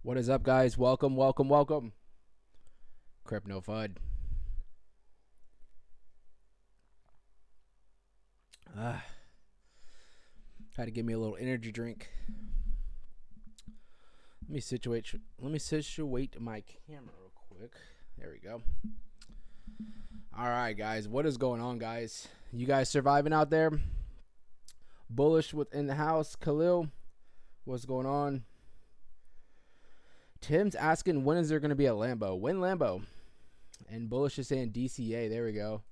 What is up, guys? Welcome, welcome, welcome. Crypto Fud. Had to give me a little energy drink. Let me situate my camera real quick. There we go. All right, guys. What is going on, guys? You guys surviving out there? Bullish within the house. Khalil, what's going on? Tim's asking, when is there going to be a Lambo? When Lambo? And Bullish is saying DCA. There we go.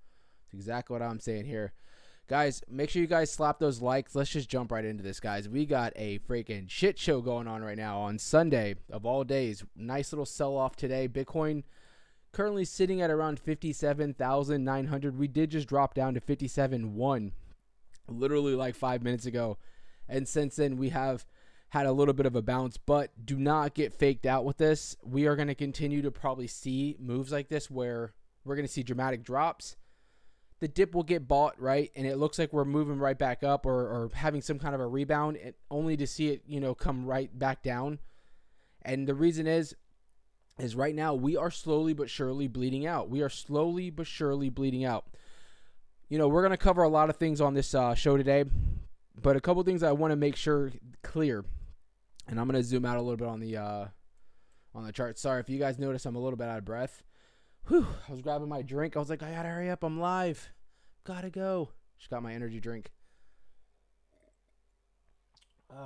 That's exactly what I'm saying here. Guys, make sure you guys slap those likes. Let's just jump right into this, guys. We got a freaking shit show going on right now on Sunday of all days. Nice little sell-off today. Bitcoin currently sitting at around 57,900. We did just drop down to 57.1 literally like 5 minutes ago. And since then, we have had a little bit of a bounce, but do not get faked out with this. We are going to continue to probably see moves like this where we're going to see dramatic drops. The dip will get bought, right? And it looks like we're moving right back up or having some kind of a rebound, only to see it, come right back down. And the reason is right now we are slowly but surely bleeding out. We are slowly but surely bleeding out. We're going to cover a lot of things on this show today, but a couple things I want to make sure clear. And I'm going to zoom out a little bit on the chart. Sorry if you guys notice I'm a little bit out of breath. Whew, I was grabbing my drink. I was like, I gotta hurry up. I'm live. Gotta go. Just got my energy drink.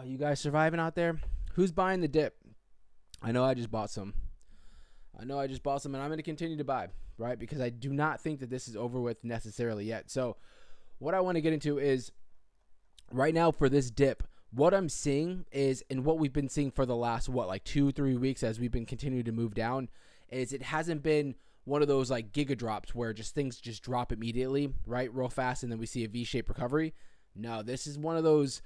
You guys surviving out there? Who's buying the dip? I know I just bought some. And I'm going to continue to buy, right? Because I do not think that this is over with necessarily yet. So what I want to get into is right now for this dip, what I'm seeing is, and what we've been seeing for the last, 2-3 weeks as we've been continuing to move down, is it hasn't been one of those like giga drops where things just drop immediately, right, real fast, and then we see a V-shaped recovery. No, this is one of those,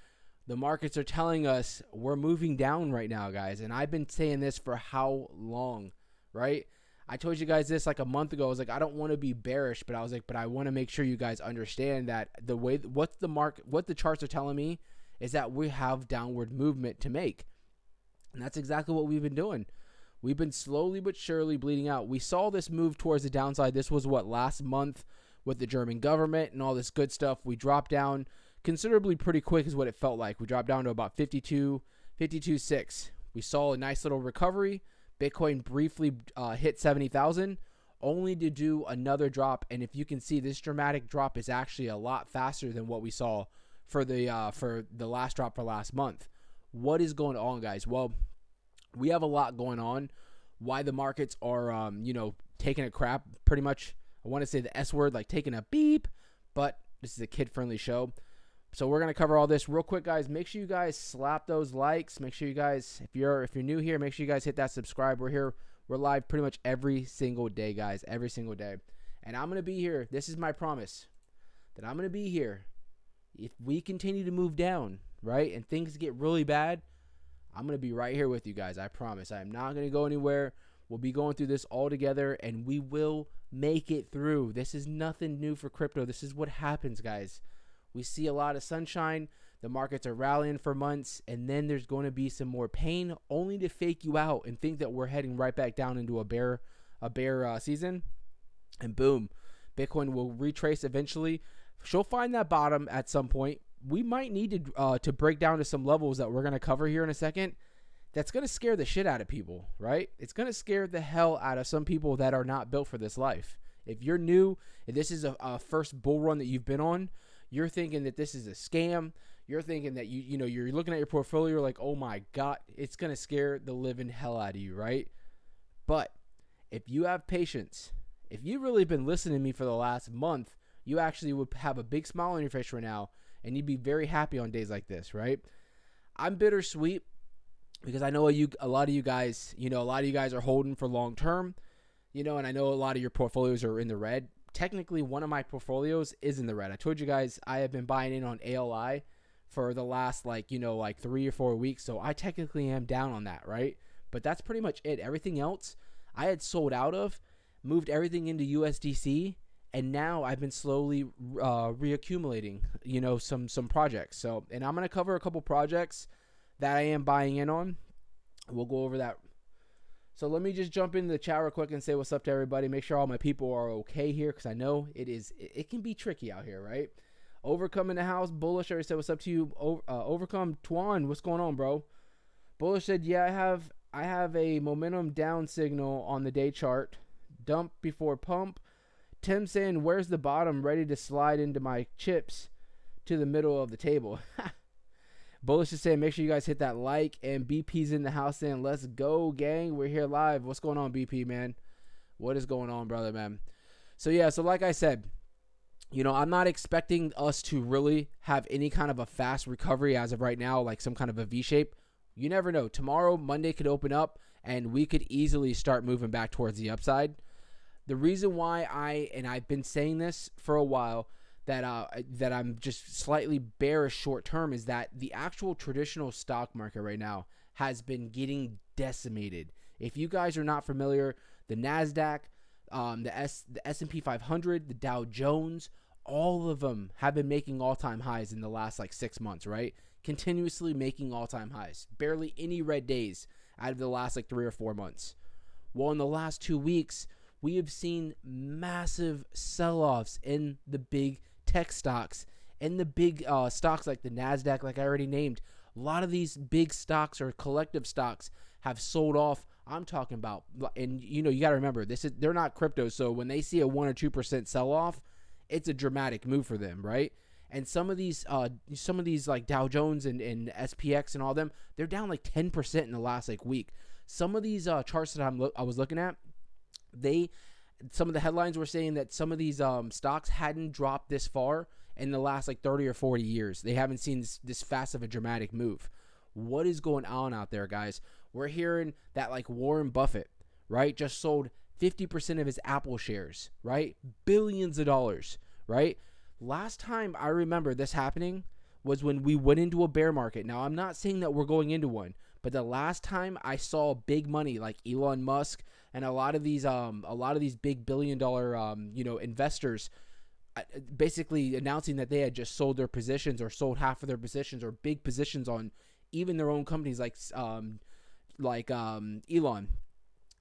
the markets are telling us we're moving down right now, guys. And I've been saying this for how long, right? I told you guys this like a month ago. I was like, I don't want to be bearish, but I was like, but I want to make sure you guys understand that the way, what the charts are telling me is that we have downward movement to make. And that's exactly what we've been doing. We've been slowly but surely bleeding out. We saw this move towards the downside. This was last month with the German government and all this good stuff. We dropped down considerably pretty quick is what it felt like. We dropped down to about 52.6. We saw a nice little recovery. Bitcoin briefly hit 70,000 only to do another drop. And if you can see, this dramatic drop is actually a lot faster than what we saw for the last drop for last month. What is going on, guys? Well, we have a lot going on. Why the markets are, taking a crap, pretty much. I want to say the S word, like taking a beep, but this is a kid-friendly show. So we're going to cover all this real quick, guys. Make sure you guys slap those likes. Make sure you guys, if you're new here, make sure you guys hit that subscribe. We're here. We're live pretty much every single day, guys, every single day. And I'm going to be here. This is my promise that I'm going to be here. If we continue to move down, right, and things get really bad, I'm going to be right here with you guys. I promise. I am not going to go anywhere. We'll be going through this all together, and we will make it through. This is nothing new for crypto. This is what happens, guys. We see a lot of sunshine. The markets are rallying for months, and then there's going to be some more pain only to fake you out and think that we're heading right back down into a bear season. And boom, Bitcoin will retrace eventually. She'll find that bottom at some point. We might need to break down to some levels that we're going to cover here in a second. That's going to scare the shit out of people, right? It's going to scare the hell out of some people that are not built for this life. If you're new and this is a first bull run that you've been on, you're thinking that this is a scam. You're thinking that you're looking at your portfolio like, oh my God, it's going to scare the living hell out of you, right? But if you have patience, if you've really been listening to me for the last month, you actually would have a big smile on your face right now. And you'd be very happy on days like this, right? I'm bittersweet because I know a lot of you guys are holding for long term, and I know a lot of your portfolios are in the red. Technically, one of my portfolios is in the red. I told you guys I have been buying in on ALI for the last 3 or 4 weeks, so I technically am down on that, right? But that's pretty much it. Everything else I had sold out of, moved everything into USDC. And now I've been slowly reaccumulating, some projects. And I'm going to cover a couple projects that I am buying in on. We'll go over that So let me just jump into the chat real quick and say what's up to everybody. Make sure all my people are okay here, because I know it can be tricky out here, right? Overcome in the house. Bullish already said what's up to you. Overcome Twan, what's going on, bro? Bullish said, yeah, I have a momentum down signal on the day chart. Dump before pump. Tim saying, where's the bottom? Ready to slide into my chips to the middle of the table. Bullish is saying, make sure you guys hit that like. And BP's in the house saying, let's go, gang. We're here live. What's going on, BP, man? What is going on, brother, man? So, yeah, so like I said, you know, I'm not expecting us to really have any kind of a fast recovery as of right now, like some kind of a V-shape. You never know. Tomorrow, Monday could open up, and we could easily start moving back towards the upside. The reason why I've been saying this for a while, that I'm just slightly bearish short term, is that the actual traditional stock market right now has been getting decimated. If you guys are not familiar, the NASDAQ, the S&P 500, the Dow Jones, all of them have been making all-time highs in the last like 6 months, right? Continuously making all-time highs. Barely any red days out of the last like 3 or 4 months. Well, in the last 2 weeks, we have seen massive sell-offs in the big tech stocks and the big stocks like the NASDAQ, like I already named. A lot of these big stocks or collective stocks have sold off. I'm talking about, and you know, you got to remember, they're not crypto, so when they see a 1 or 2% sell-off, it's a dramatic move for them, right? And some of these like Dow Jones and SPX and all them, they're down like 10% in the last like week. Some of these charts that I was looking at, some of the headlines were saying that some of these stocks hadn't dropped this far in the last like 30 or 40 years. They haven't seen this fast of a dramatic move. What is going on out there, guys? We're hearing that like Warren Buffett, right, just sold 50% of his Apple shares, right? Billions of dollars, right? Last time I remember this happening was when we went into a bear market. Now, I'm not saying that we're going into one, but the last time I saw big money like Elon Musk and a lot of these big billion-dollar investors basically announcing that they had just sold their positions or sold half of their positions or big positions on even their own companies, like Elon.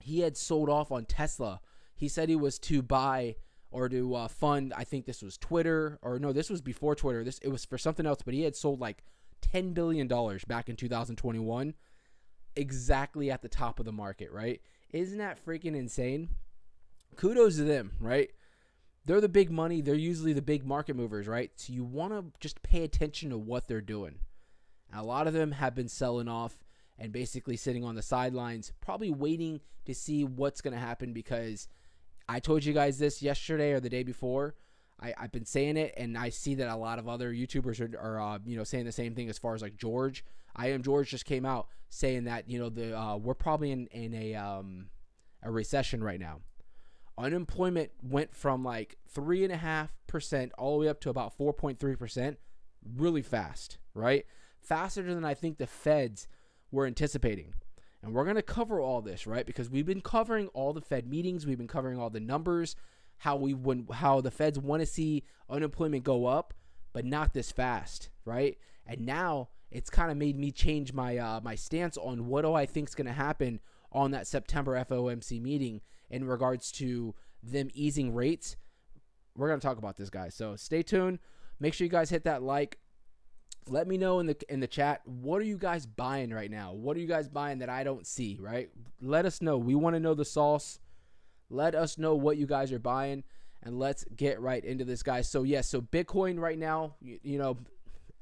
He had sold off on Tesla. He said he was to buy or to fund, I think this was Twitter, or no, this was before Twitter. It was for something else, but he had sold like $10 billion back in 2021, exactly at the top of the market, right? Isn't that freaking insane? Kudos to them, right? They're the big money. They're usually the big market movers, right? So you want to just pay attention to what they're doing. And a lot of them have been selling off and basically sitting on the sidelines, probably waiting to see what's going to happen, because I told you guys this yesterday or the day before. I've been saying it, and I see that a lot of other YouTubers are saying the same thing as far as like George. I Am George just came out saying that, we're probably in a recession right now. Unemployment went from like 3.5% all the way up to about 4.3% really fast, right? Faster than I think the feds were anticipating. And we're going to cover all this, right? Because we've been covering all the Fed meetings. We've been covering all the numbers, how the feds want to see unemployment go up, but not this fast, right? And now it's kind of made me change my my stance on what do I think is going to happen on that September FOMC meeting in regards to them easing rates. We're going to talk about this, guys. So stay tuned. Make sure you guys hit that like. Let me know in the chat, what are you guys buying right now? What are you guys buying that I don't see, right? Let us know. We want to know the sauce. Let us know what you guys are buying, and let's get right into this, guys. So, yes, so Bitcoin right now,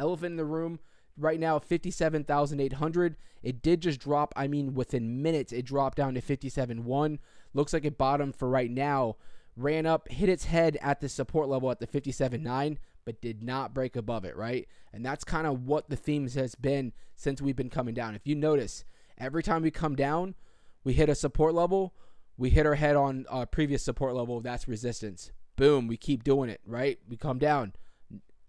elephant in the room right now, 57,800. It did just drop. I mean, within minutes, it dropped down to 57.1. Looks like it bottomed for right now. Ran up, hit its head at the support level at the 57.9, but did not break above it, right? And that's kind of what the themes has been since we've been coming down. If you notice, every time we come down, we hit a support level, we hit our head on a previous support level, that's resistance. Boom, we keep doing it, right? We come down,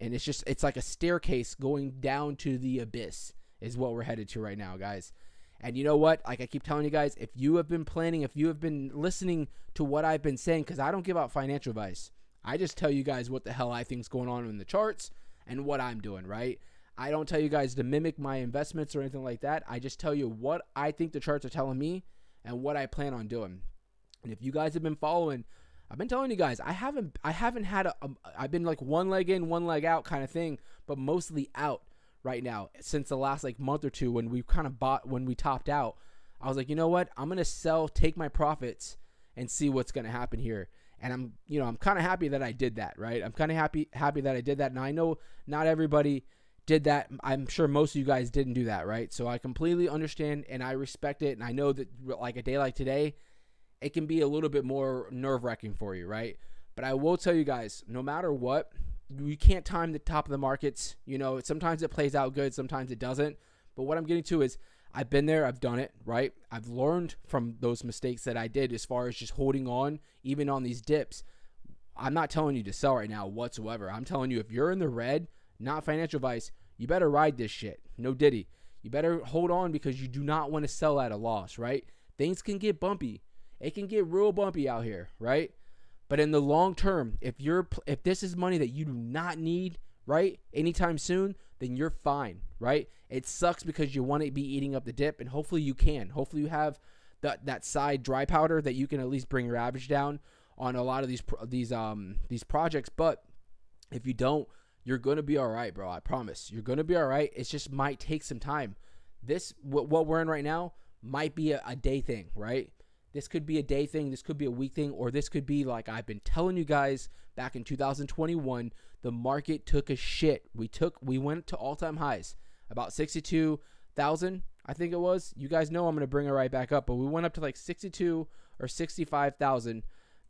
and it's like a staircase going down to the abyss is what we're headed to right now, guys. And you know what? Like I keep telling you guys, if you have been planning, if you have been listening to what I've been saying, because I don't give out financial advice. I just tell you guys what the hell I think is going on in the charts and what I'm doing, right? I don't tell you guys to mimic my investments or anything like that. I just tell you what I think the charts are telling me and what I plan on doing. And if you guys have been following, I've been telling you guys, I haven't had I've been like one leg in, one leg out kind of thing, but mostly out right now since the last like month or two when we kind of when we topped out. I was like, you know what? I'm going to sell, take my profits and see what's going to happen here. And I'm kind of happy that I did that, right? I'm kind of happy that I did that. And I know not everybody did that. I'm sure most of you guys didn't do that, right? So I completely understand and I respect it. And I know that like a day like today, it can be a little bit more nerve-wracking for you, right? But I will tell you guys, no matter what, you can't time the top of the markets. Sometimes it plays out good, sometimes it doesn't. But what I'm getting to is I've been there, I've done it, right? I've learned from those mistakes that I did as far as just holding on, even on these dips. I'm not telling you to sell right now whatsoever. I'm telling you, if you're in the red, not financial advice, you better ride this shit. No diddy. You better hold on because you do not want to sell at a loss, right? Things can get bumpy. It can get real bumpy out here, right? But in the long term, if this is money that you do not need, right, anytime soon, then you're fine, right? It sucks because you want to be eating up the dip, and hopefully you can. Hopefully you have that side dry powder that you can at least bring your average down on a lot of these projects. But if you don't, you're gonna be all right, bro. I promise. You're gonna be all right. It just might take some time. What we're in right now might be a day thing, right? This could be a day thing, this could be a week thing, or this could be like I've been telling you guys back in 2021, the market took a shit. We went to all-time highs, about 62,000, I think it was. You guys know I'm going to bring it right back up, but we went up to like 62 or 65,000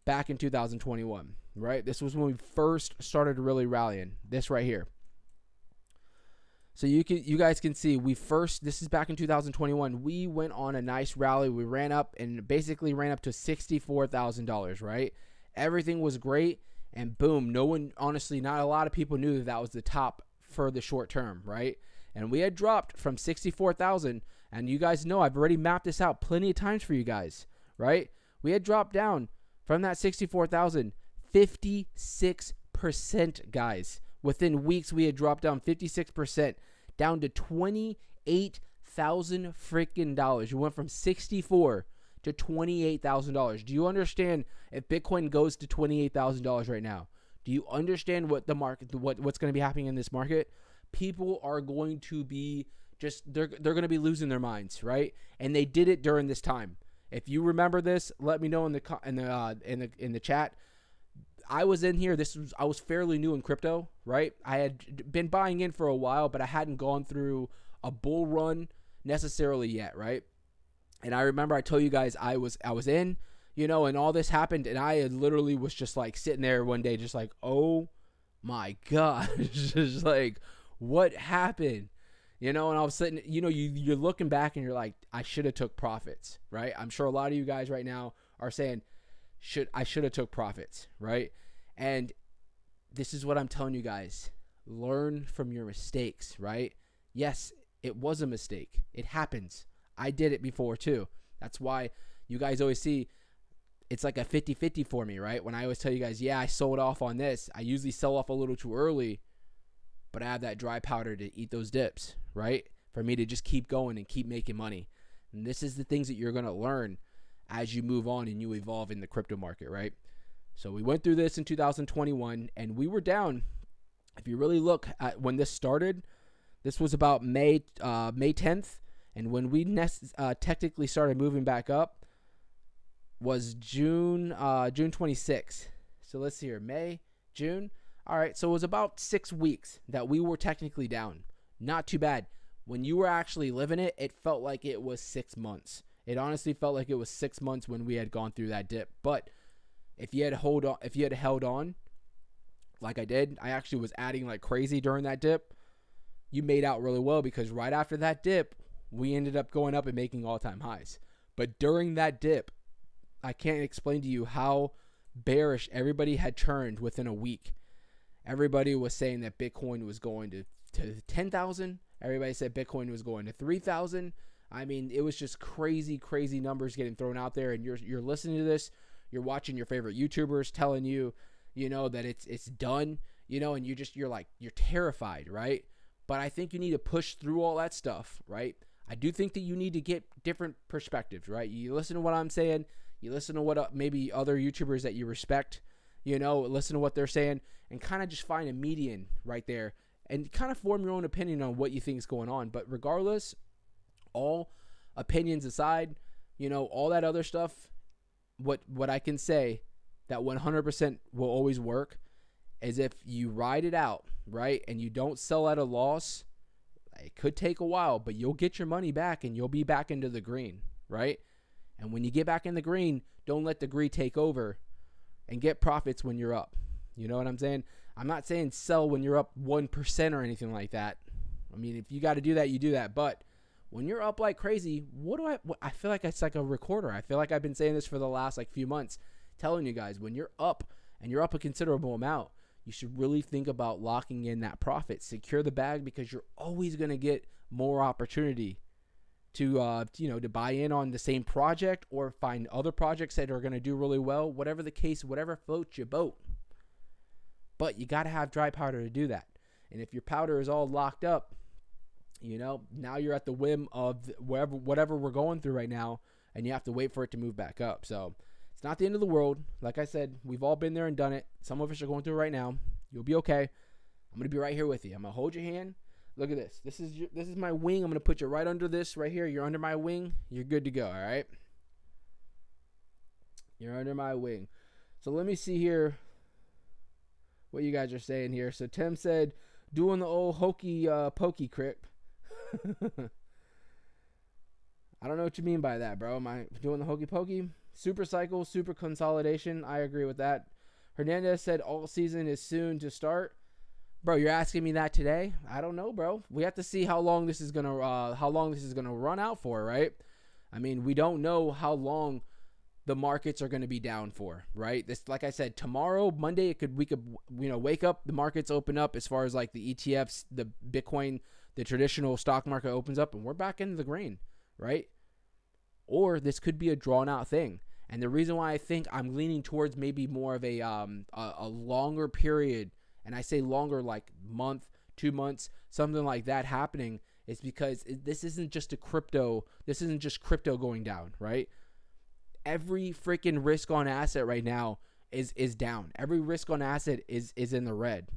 back in 2021, right? This was when we first started really rallying. This right here. So you guys can see this is back in 2021. We went on a nice rally. We ran up and basically ran up to $64,000, right? Everything was great and boom, honestly, not a lot of people knew that was the top for the short term, right? And we had dropped from 64,000 and you guys know I've already mapped this out plenty of times for you guys, right? We had dropped down from that 64,000 56%, guys. Within weeks, we had dropped down 56%, down to $28,000 freaking dollars. We went from 64 to $28,000. Do you understand if Bitcoin goes to $28,000 right now? Do you understand what the market, what's going to be happening in this market? People are going to be they're going to be losing their minds, right? And they did it during this time. If you remember this, let me know in the chat. I was in here. I was fairly new in crypto, right? I had been buying in for a while, but I hadn't gone through a bull run necessarily yet, right? And I remember I told you guys I was in, and all this happened, and I literally was just like sitting there one day, just like, oh my god, just like, what happened? And I was sitting, you're looking back and you're like, I should have took profits, right? I'm sure a lot of you guys right now are saying, I should have took profits, right? And this is what I'm telling you guys. Learn from your mistakes, right? Yes, it was a mistake. It happens. I did it before too. That's why you guys always see it's like a 50-50 for me, right? When I always tell you guys, yeah, I sold off on this. I usually sell off a little too early, but I have that dry powder to eat those dips, right? For me to just keep going and keep making money. And this is the things that you're going to learn as you move on and you evolve in the crypto market, right? So we went through this in 2021 and we were down. If you really look at when this started, this was about May 10th. And when we technically started moving back up was June 26th. So let's see here, May, June. All right, so it was about 6 weeks that we were technically down. Not too bad. When you were actually living it, it felt like it was 6 months. It honestly felt like it was 6 months when we had gone through that dip. But if you had held on, like I did, I actually was adding like crazy during that dip. You made out really well because right after that dip, we ended up going up and making all-time highs. But during that dip, I can't explain to you how bearish everybody had turned within a week. Everybody was saying that Bitcoin was going to 10,000. Everybody said Bitcoin was going to 3,000. I mean, it was just crazy, crazy numbers getting thrown out there. And you're listening to this, you're watching your favorite YouTubers telling you, that it's done, and you're terrified, right? But I think you need to push through all that stuff, right? I do think that you need to get different perspectives, right? You listen to what I'm saying, you listen to what maybe other YouTubers that you respect, listen to what they're saying, and kind of just find a median right there and kind of form your own opinion on what you think is going on. But regardless, all opinions aside, all that other stuff, what I can say that 100% will always work is if you ride it out, right, and you don't sell at a loss. It could take a while, but you'll get your money back and you'll be back into the green, right? And when you get back in the green, don't let the greed take over and get profits when you're up. You know what I'm saying? I'm not saying sell when you're up 1% or anything like that. I mean, if you got to do that, you do that. But when you're up like crazy, I feel like it's like a recorder. I feel like I've been saying this for the last few months, telling you guys, when you're up and you're up a considerable amount, you should really think about locking in that profit. Secure the bag, because you're always going to get more opportunity to buy in on the same project or find other projects that are going to do really well. Whatever the case, whatever floats your boat. But you got to have dry powder to do that. And if your powder is all locked up, now you're at the whim of whatever we're going through right now, and you have to wait for it to move back up. So it's not the end of the world. Like I said, we've all been there and done it. Some of us are going through it right now. You'll be okay. I'm going to be right here with you. I'm going to hold your hand. Look at this. This is my wing. I'm going to put you right under this right here. You're under my wing. You're good to go, all right? You're under my wing. So let me see here what you guys are saying here. So Tim said, doing the old hokey pokey crip. I don't know what you mean by that, bro. Am I doing the hokey pokey? Super cycle, super consolidation. I agree with that. Hernandez said all season is soon to start. Bro, you're asking me that today? I don't know, bro. We have to see how long this is gonna run out for, right? I mean, we don't know how long the markets are going to be down for, right? This, like I said, tomorrow, Monday, we could wake up, the markets open up as far as like the ETFs, the Bitcoin, the traditional stock market opens up, and we're back into the green, right? Or this could be a drawn out thing. And the reason why I think I'm leaning towards maybe more of a longer period, and I say longer, like month, 2 months, something like that happening, is because this isn't just crypto going down, right? Every freaking risk on asset right now is down. Every risk on asset is in the red.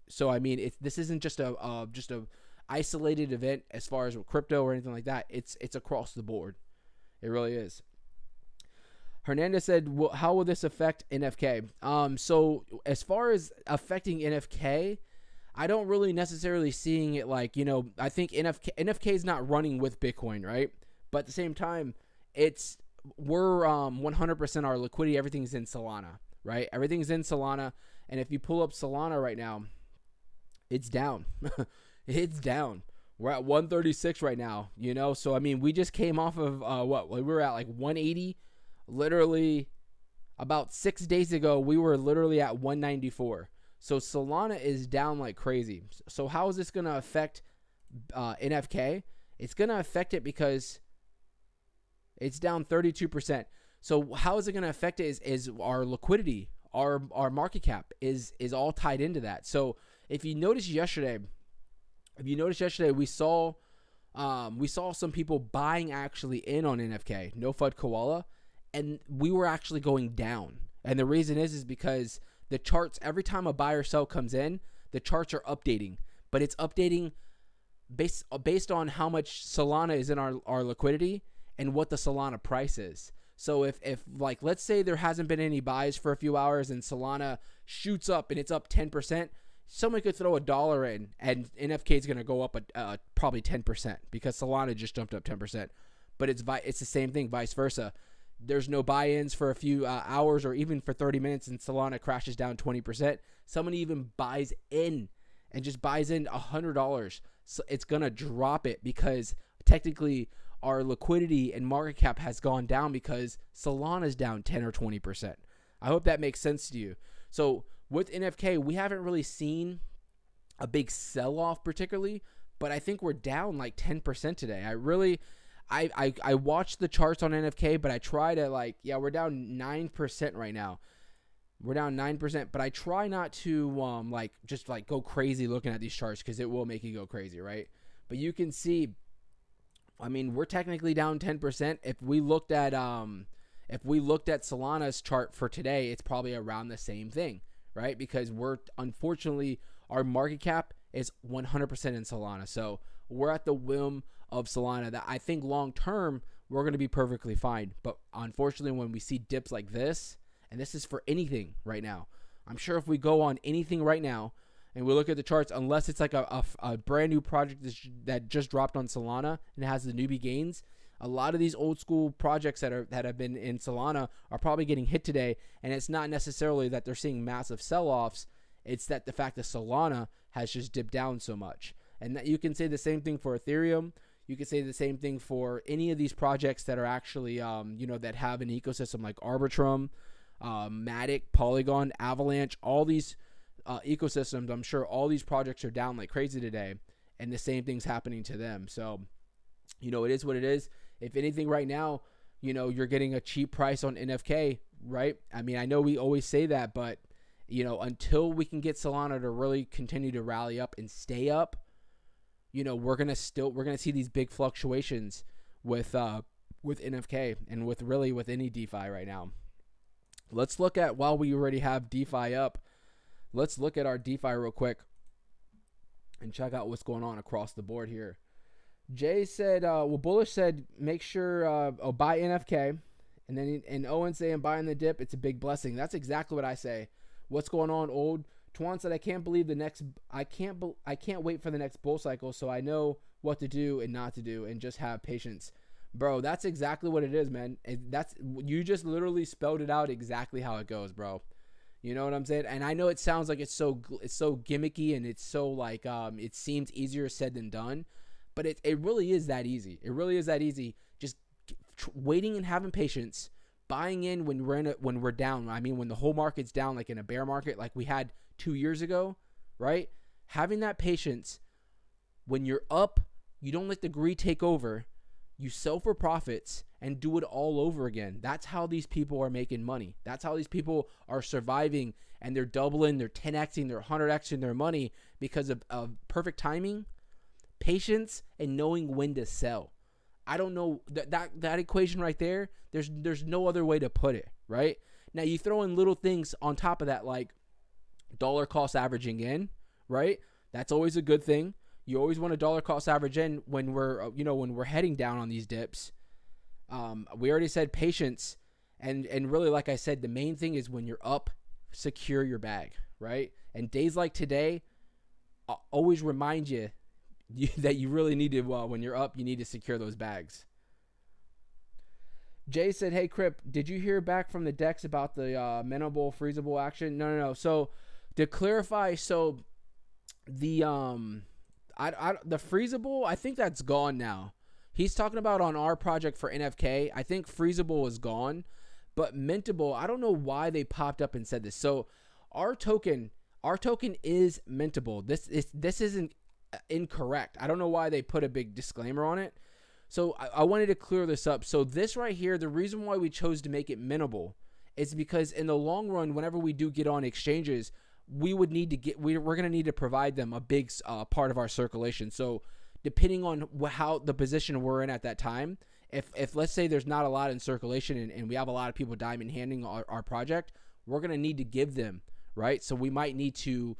So I mean, this isn't just a isolated event as far as crypto or anything like that. It's across the board. It really is. Hernandez said, well, how will this affect NFK? So as far as affecting NFK, I don't really necessarily seeing it like, I think NFK is not running with Bitcoin, right? But at the same time, we're 100% our liquidity, everything's in Solana, right? Everything's in Solana. And if you pull up Solana right now, it's down. It's down. We're at 136 right now, So, I mean, we just came off of we were at like 180. Literally about 6 days ago, we were literally at 194. So Solana is down like crazy. So how is this going to affect NFK? It's going to affect it because it's down 32%. So how is it going to affect it is our liquidity, our market cap is all tied into that. So if you notice yesterday, we saw some people buying actually in on NFK, no FUD koala. And we were actually going down. And the reason is because the charts, every time a buy or sell comes in, the charts are updating. But it's updating based on how much Solana is in our liquidity and what the Solana price is. So if like, let's say there hasn't been any buys for a few hours and Solana shoots up and it's up 10%, someone could throw $1 in and NFK is going to go up probably 10% because Solana just jumped up 10%. But it's the same thing, vice versa. There's no buy-ins for a few hours or even for 30 minutes and Solana crashes down 20%. Someone even buys in and just buys in $100. So it's going to drop it because technically our liquidity and market cap has gone down because Solana's down 10 or 20%. I hope that makes sense to you. So with NFK, we haven't really seen a big sell-off particularly, but I think we're down like 10% today. I watched the charts on NFK, but I try to we're down 9% right now. We're down 9%, but I try not to just go crazy looking at these charts because it will make you go crazy, right? But you can see I mean, we're technically down 10%. If we looked at Solana's chart for today, it's probably around the same thing, right? Because we're unfortunately our market cap is 100% in Solana. So we're at the whim of Solana that I think long term we're going to be perfectly fine. But unfortunately, when we see dips like this, and this is for anything right now, I'm sure if we go on anything right now and we look at the charts, unless it's like a brand new project that just dropped on Solana and has the newbie gains, a lot of these old school projects that have been in Solana are probably getting hit today. And it's not necessarily that they're seeing massive sell-offs. It's that the fact that Solana has just dipped down so much. And that you can say the same thing for Ethereum. You can say the same thing for any of these projects that are actually, that have an ecosystem like Arbitrum, Matic, Polygon, Avalanche, all these ecosystems. I'm sure all these projects are down like crazy today, and the same thing's happening to them. So, it is what it is. If anything right now, you're getting a cheap price on NFK, right? I mean, I know we always say that, but, until we can get Solana to really continue to rally up and stay up, we're going to see these big fluctuations with NFK and with any DeFi right now. Let's look at, while we already have DeFi up, let's look at our DeFi real quick and check out what's going on across the board here. Jay said, Bullish said, make sure, buy NFK. And Owen saying, buying the dip, it's a big blessing. That's exactly what I say. What's going on, old? Twan said, I can't wait for the next bull cycle, so I know what to do and not to do and just have patience. Bro, that's exactly what it is, man. You just literally spelled it out exactly how it goes, bro. You know what I'm saying? And I know it sounds like it's so gimmicky and it's so like it seems easier said than done, but it really is that easy. It really is that easy. Just waiting and having patience, buying in when we're down. I mean, when the whole market's down, like in a bear market, like we had 2 years ago, right? Having that patience. When you're up, you don't let the greed take over. You sell for profits and do it all over again. That's how these people are making money. That's how these people are surviving, and they're doubling, they're 10xing, they're 100xing their money because of perfect timing, patience, and knowing when to sell. I don't know that equation right there. There's no other way to put it, right? Now you throw in little things on top of that, like dollar cost averaging in, right? That's always a good thing. You always want a dollar cost average in when we're heading down on these dips. We already said patience, and really, like I said, the main thing is when you're up, secure your bag, right? And days like today, always remind you that you really need to, when you're up, you need to secure those bags. Jay said, hey, Crip, did you hear back from the DEX about the minable, freezable action? No. So to clarify, the the freezable, I think that's gone now. He's talking about on our project for NFK. I think freezable is gone, but mintable, I don't know why they popped up and said this. So our token is mintable. This isn't incorrect. I don't know why they put a big disclaimer on it. So I wanted to clear this up. So this right here, the reason why we chose to make it mintable is because in the long run, whenever we do get on exchanges, we're going to need to provide them a big part of our circulation. So depending on how the position we're in at that time, if let's say there's not a lot in circulation and we have a lot of people diamond handing our project, we're going to need to give them, right? So we might need to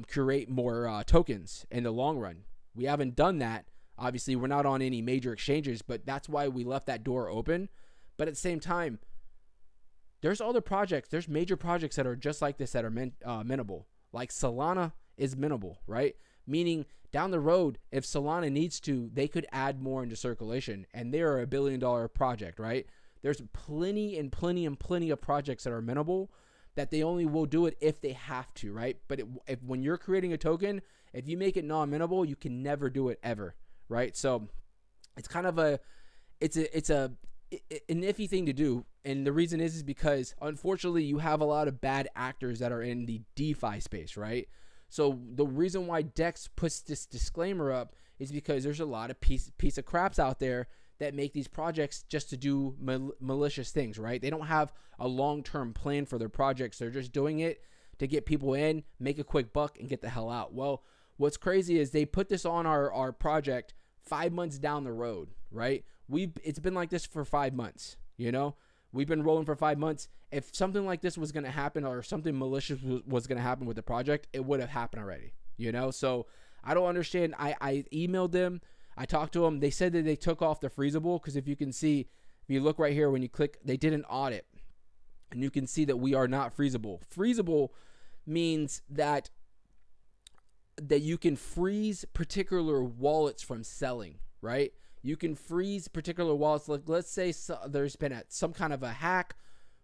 curate more tokens in the long run. We haven't done that. Obviously, we're not on any major exchanges, but that's why we left that door open. But at the same time, there's other projects. There's major projects that are just like this that are mintable. Like Solana is mintable, right? Meaning down the road, if Solana needs to, they could add more into circulation, and they're a $1 billion project, right? There's plenty of projects that are mintable that they only will do it if they have to, right? But if when you're creating a token, if you make it non-mintable, you can never do it ever, right? So it's kind of an iffy thing to do, and the reason is because unfortunately you have a lot of bad actors that are in the DeFi space, right? So the reason why DEX puts this disclaimer up is because there's a lot of piece of craps out there that make these projects just to do malicious things, right? They don't have a long-term plan for their projects. They're just doing it to get people in, make a quick buck, and get the hell out. Well, what's crazy is they put this on our project 5 months down the road, right? It's been like this for 5 months, you know? We've been rolling for 5 months. If something like this was going to happen or something malicious was going to happen with the project, it would have happened already, you know? So I don't understand. I emailed them. I talked to them. They said that they took off the freezable because if you can see, if you look right here, when you click, they did an audit and you can see that we are not freezable. Freezable means that you can freeze particular wallets from selling, right? You can freeze particular wallets. Like let's say there's been some kind of a hack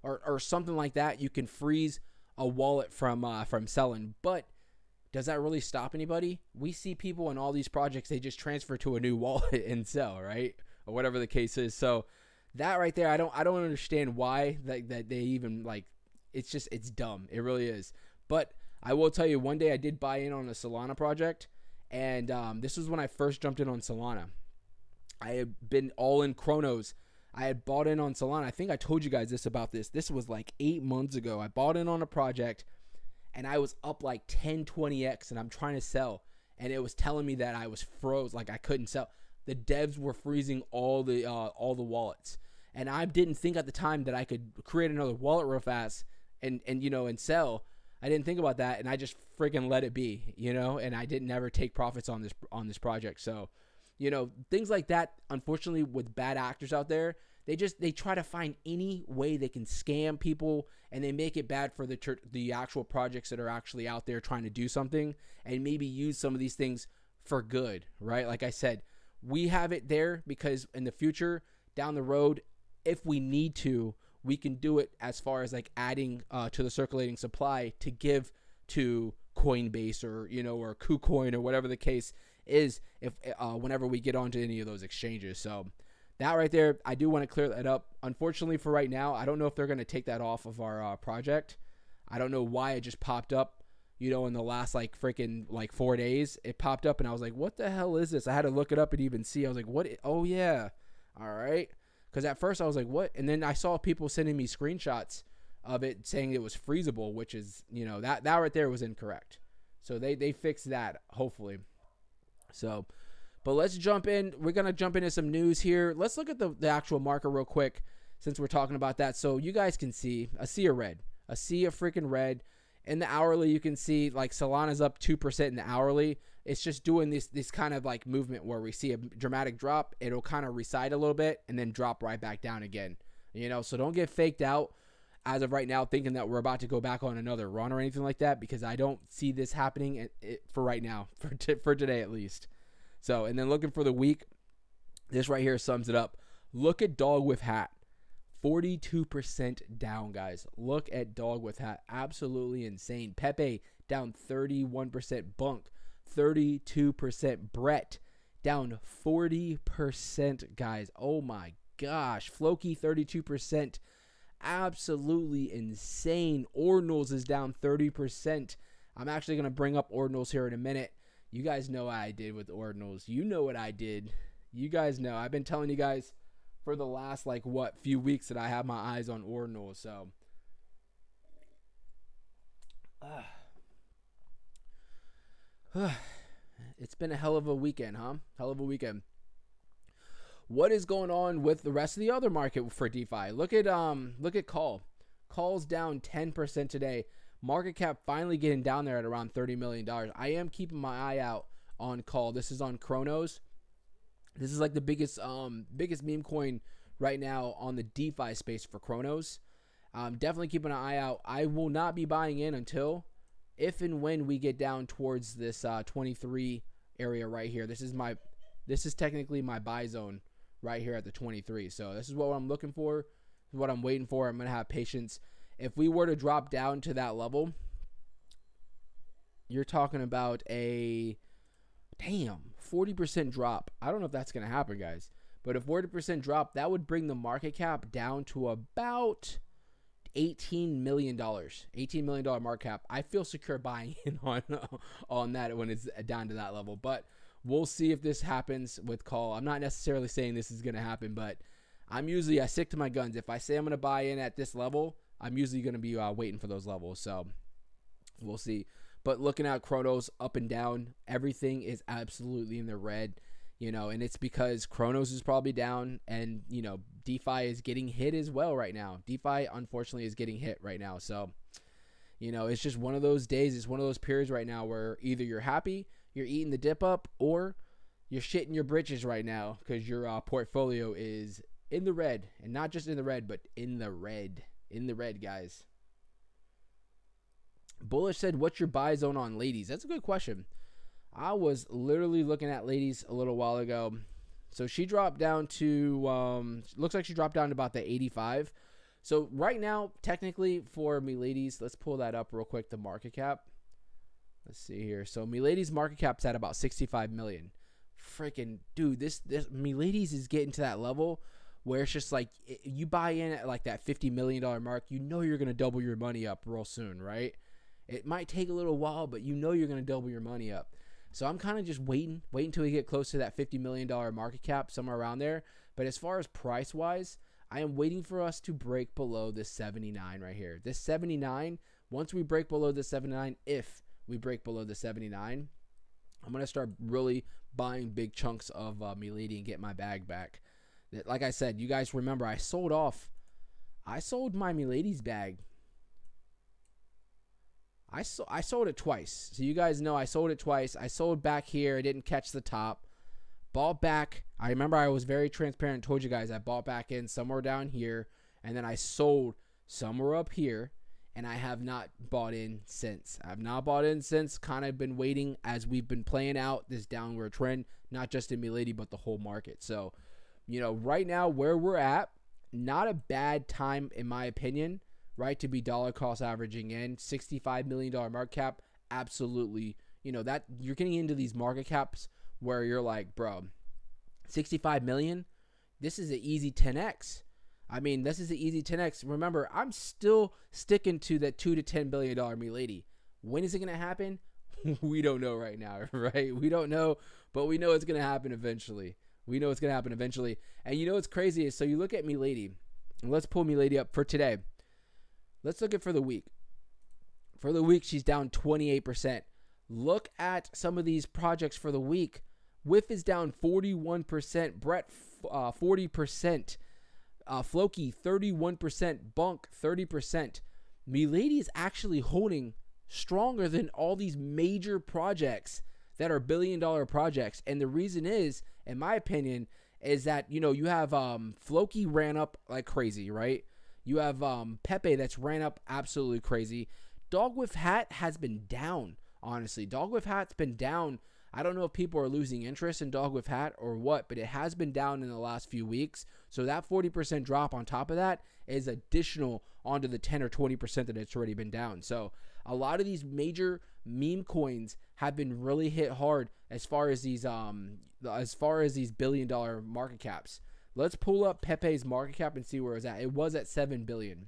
or something like that. You can freeze a wallet from selling. But does that really stop anybody? We see people in all these projects, they just transfer to a new wallet and sell, right? Or whatever the case is. So that right there, I don't understand why that they even like. It's dumb. It really is. But I will tell you, one day I did buy in on a Solana project, and this was when I first jumped in on Solana. I had been all in Cronos. I had bought in on Solana. I think I told you guys about this. This was like 8 months ago. I bought in on a project, and I was up like 10, 20x, and I'm trying to sell, and it was telling me that I was froze, like I couldn't sell. The devs were freezing all the wallets, and I didn't think at the time that I could create another wallet real fast and sell. I didn't think about that, and I just freaking let it be, and I didn't ever take profits on this project. So, things like that, unfortunately, with bad actors out there, they try to find any way they can scam people, and they make it bad for the actual projects that are actually out there trying to do something and maybe use some of these things for good, right? Like I said, we have it there because in the future, down the road, if we need to, we can do it as far as like adding to the circulating supply to give to Coinbase or KuCoin or whatever the case is, if whenever we get onto any of those exchanges. So that right there, I do want to clear that up. Unfortunately for right now, I don't know if they're going to take that off of our project. I don't know why it just popped up, in the last like freaking like 4 days. It popped up and I was like, what the hell is this? I had to look it up and even see. I was like, what? Oh yeah. All right. Because at first I was like, what? And then I saw people sending me screenshots of it saying it was freezable, which is, that right there was incorrect. So they fixed that, hopefully. So, but let's jump in. We're going to jump into some news here. Let's look at the actual market real quick since we're talking about that. So you guys can see a sea of red, a sea of freaking red. In the hourly, you can see like Solana's up 2% in the hourly. It's just doing this kind of like movement where we see a dramatic drop. It'll kind of recede a little bit and then drop right back down again. So don't get faked out as of right now thinking that we're about to go back on another run or anything like that, because I don't see this happening for right now, for today at least. So, and then looking for the week, this right here sums it up. Look at Dog with Hat. 42% down, guys. Look at Dog with Hat. Absolutely insane. PEPE down 31%. BONK 32%. Brett down 40%, guys. Oh my gosh. Floki 32%. Absolutely insane. Ordinals is down 30%. I'm actually going to bring up Ordinals here in a minute. You guys know what I did with Ordinals. You know what I did. You guys know. I've been telling you guys for the last few weeks that I have my eyes on Ordinals. So it's been a hell of a weekend, huh? Hell of a weekend. What is going on with the rest of the other market for DeFi? Look at Call. Call's down 10% today. Market cap finally getting down there at around $30 million. I am keeping my eye out on Call. This is on Cronos. This is like the biggest meme coin right now on the DeFi space for Cronos. Definitely keeping an eye out. I will not be buying in until if and when we get down towards this 23 area right here. This is technically my buy zone right here at the 23. So this is what I'm looking for, what I'm waiting for. I'm going to have patience. If we were to drop down to that level, you're talking about a 40% drop. I don't know if that's going to happen, guys. But a 40% drop, that would bring the market cap down to about $18 million. $18 million market cap. I feel secure buying in on that when it's down to that level. But we'll see if this happens with Call. I'm not necessarily saying this is going to happen, but I stick to my guns. If I say I'm going to buy in at this level, I'm usually going to be waiting for those levels. So we'll see. But looking at Cronos up and down, everything is absolutely in the red. And it's because Cronos is probably down, and DeFi is getting hit as well right now. DeFi unfortunately is getting hit right now. So it's just one of those days. It's one of those periods right now where either you're happy, you're eating the dip up, or you're shitting your britches right now because your portfolio is in the red. And not just in the red, but in the red. In the red, guys. Bullish said, what's your buy zone on Ladies? That's a good question. I was literally looking at Ladies a little while ago. So she dropped down to, looks like she dropped down to about the 85. So right now, technically for Milady's, let's pull that up real quick, the market cap. Let's see here. So Milady's market cap's at about 65 million. Freaking dude, this Milady's is getting to that level where it's just like you buy in at like that $50 million mark, you're going to double your money up real soon, right? It might take a little while, but you're going to double your money up. So I'm kind of just waiting until we get close to that $50 million market cap, somewhere around there. But as far as price wise, I am waiting for us to break below this 79 right here. This 79, once we break below the 79, if we break below the 79, I'm going to start really buying big chunks of Milady and get my bag back. Like I said, you guys remember I sold my Milady's bag. I sold it twice. So you guys know I sold it twice. I sold back here. I didn't catch the top. Bought back. I remember I was very transparent. Told you guys I bought back in somewhere down here. And then I sold somewhere up here. And I have not bought in since. I've not bought in since. Kind of been waiting as we've been playing out this downward trend. Not just in Milady, but the whole market. So, right now where we're at, not a bad time in my opinion. Right, to be dollar cost averaging in $65 million market cap, absolutely. That you're getting into these market caps where you're like, bro, 65 million. This is an easy 10x. I mean, this is an easy 10x. Remember, I'm still sticking to that $2 to $10 billion Milady. When is it gonna happen? We don't know right now, right? We don't know, but we know it's gonna happen eventually. We know it's gonna happen eventually. And what's crazy is, so you look at Milady, and let's pull Milady up for today. Let's look at for the week. For the week, she's down 28%. Look at some of these projects for the week. Whiff is down 41%. Brett, 40%. Floki, 31%. BONK, 30%. Milady is actually holding stronger than all these major projects that are billion-dollar projects. And the reason is, in my opinion, is that, you have Floki ran up like crazy, right? You have PEPE that's ran up absolutely crazy. Dog with Hat has been down, honestly. Dog with Hat's been down. I don't know if people are losing interest in Dog with Hat or what, but it has been down in the last few weeks. So that 40% drop on top of that is additional onto the 10 or 20% that it's already been down. So a lot of these major meme coins have been really hit hard as far as these billion-dollar market caps. Let's pull up PEPE's market cap and see where it's at. It was at $7 billion.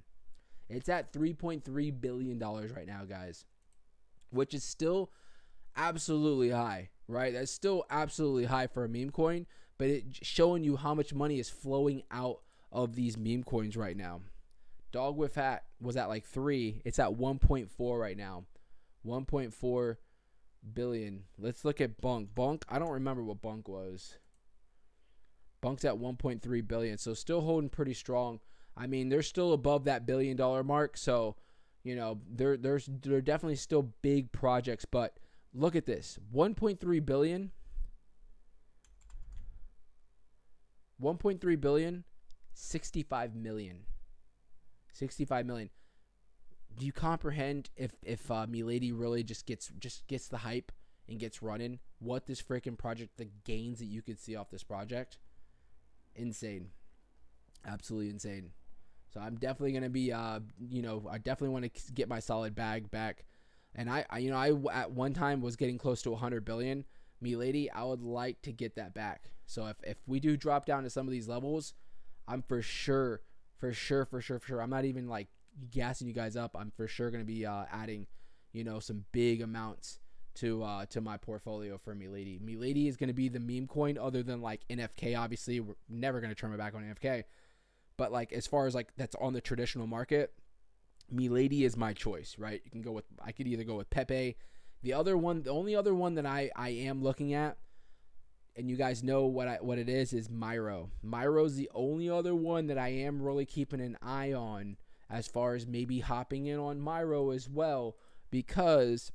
It's at $3.3 billion right now, guys, which is still absolutely high, right? That's still absolutely high for a meme coin, but it's showing you how much money is flowing out of these meme coins right now. Dog with Hat was at like 3. It's at 1.4 right now. 1.4 billion. Let's look at BONK. BONK, I don't remember what BONK was. BONK's at 1.3 billion, so still holding pretty strong. I mean, they're still above that $1 billion mark, so they're definitely still big projects. But look at this, 1.3 billion, 1.3 billion, 65 million, 65 million. Do you comprehend if Milady really just gets the hype and gets running? What this freaking project, the gains that you could see off this project. Insane, absolutely insane. So I'm definitely gonna be, I definitely want to get my solid bag back. And I at one time was getting close to 100 billion. Milady, I would like to get that back. So if we do drop down to some of these levels, I'm for sure. I'm not even like gassing you guys up. I'm for sure gonna be adding, some big amounts to my portfolio for Milady. Milady is going to be the meme coin other than like NFK. Obviously, we're never going to turn it back on NFK. But like as far as like that's on the traditional market, Milady is my choice, right? I could either go with PEPE. The only other one that I am looking at and you guys know what it is Miro. Miro's the only other one that I am really keeping an eye on as far as maybe hopping in on Miro as well, because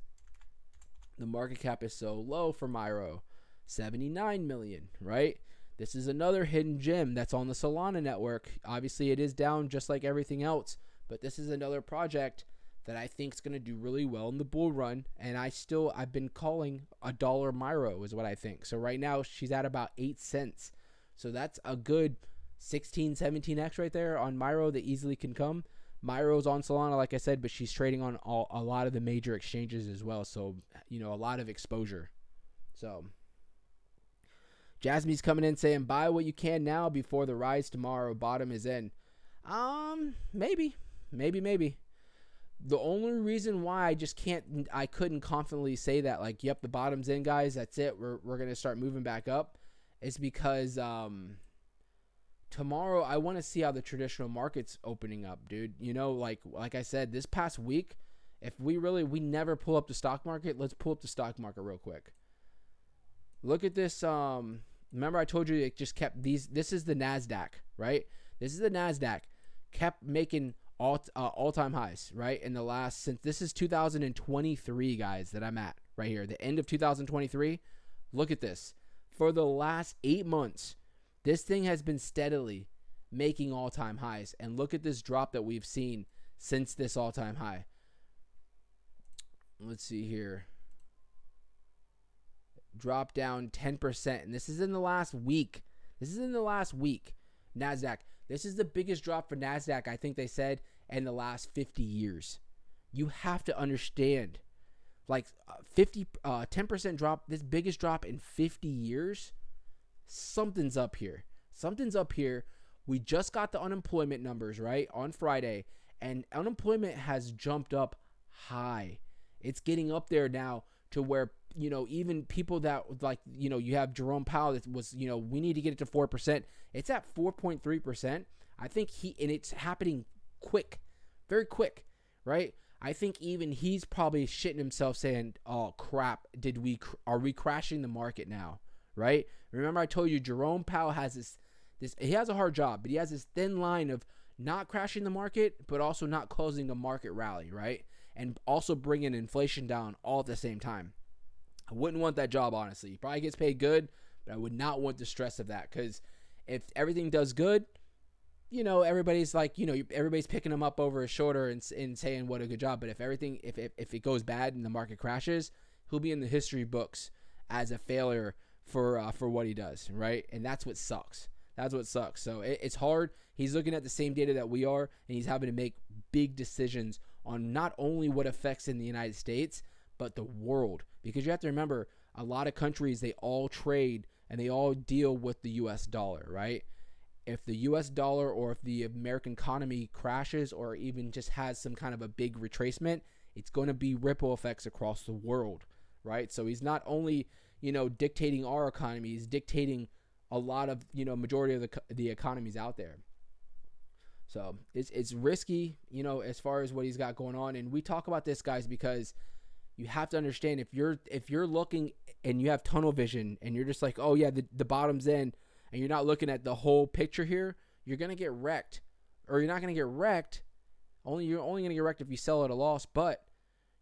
the market cap is so low for Miro, 79 million, right? This is another hidden gem that's on the Solana network. Obviously, it is down just like everything else, but this is another project that I think is going to do really well in the bull run, and I've been calling $1 Miro is what I think. So right now she's at about 8 cents. So that's a good 16, 17x right there on Miro that easily can come. Miro's on Solana, like I said, but she's trading on a lot of the major exchanges as well. So, a lot of exposure. So, Jasmy's coming in saying, buy what you can now before the rise tomorrow. Bottom is in. Maybe. The only reason why I couldn't confidently say that, like, yep, the bottom's in, guys, that's it, we're going to start moving back up, is because, tomorrow, I want to see how the traditional market's opening up, dude. Like I said, this past week, if we never pull up the stock market, let's pull up the stock market real quick. Look at this. Remember I told you it just kept this is the NASDAQ, right? This is the NASDAQ. Kept making all-time highs, right? Since this is 2023, guys, that I'm at right here. The end of 2023. Look at this. For the last 8 months, this thing has been steadily making all-time highs. And look at this drop that we've seen since this all-time high. Let's see here. Drop down 10%. And this is in the last week. NASDAQ. This is the biggest drop for NASDAQ, I think they said, in the last 50 years. You have to understand. Like 10% drop, this biggest drop in 50 years. Something's up here. We just got the unemployment numbers, right, on Friday, and unemployment has jumped up high. It's getting up there now to where, even people that, like, you have Jerome Powell that was, we need to get it to 4%. It's at 4.3%. I think and it's happening quick, very quick, right? I think even he's probably shitting himself saying, oh crap, are we crashing the market now? Right? Remember I told you Jerome Powell has he has a hard job, but he has this thin line of not crashing the market, but also not causing a market rally, right? And also bringing inflation down all at the same time. I wouldn't want that job, honestly. He probably gets paid good, but I would not want the stress of that, because if everything does good, everybody's like, everybody's picking him up over his shoulder and saying what a good job. But if it goes bad and the market crashes, he'll be in the history books as a failure for what he does, right? And that's what sucks. So it's hard. He's looking at the same data that we are, and he's having to make big decisions on not only what affects in the United States, but the world. Because you have to remember, a lot of countries, they all trade and they all deal with the US dollar, right? If the US dollar or if the American economy crashes or even just has some kind of a big retracement, it's going to be ripple effects across the world, right? So he's not only, dictating our economy, he's dictating a lot of, majority of the economies out there. So it's risky, as far as what he's got going on. And we talk about this, guys, because you have to understand, if you're looking and you have tunnel vision and you're just like, oh yeah, the bottom's in, and you're not looking at the whole picture here, you're going to get wrecked. Or you're not going to get wrecked. You're only going to get wrecked if you sell at a loss, but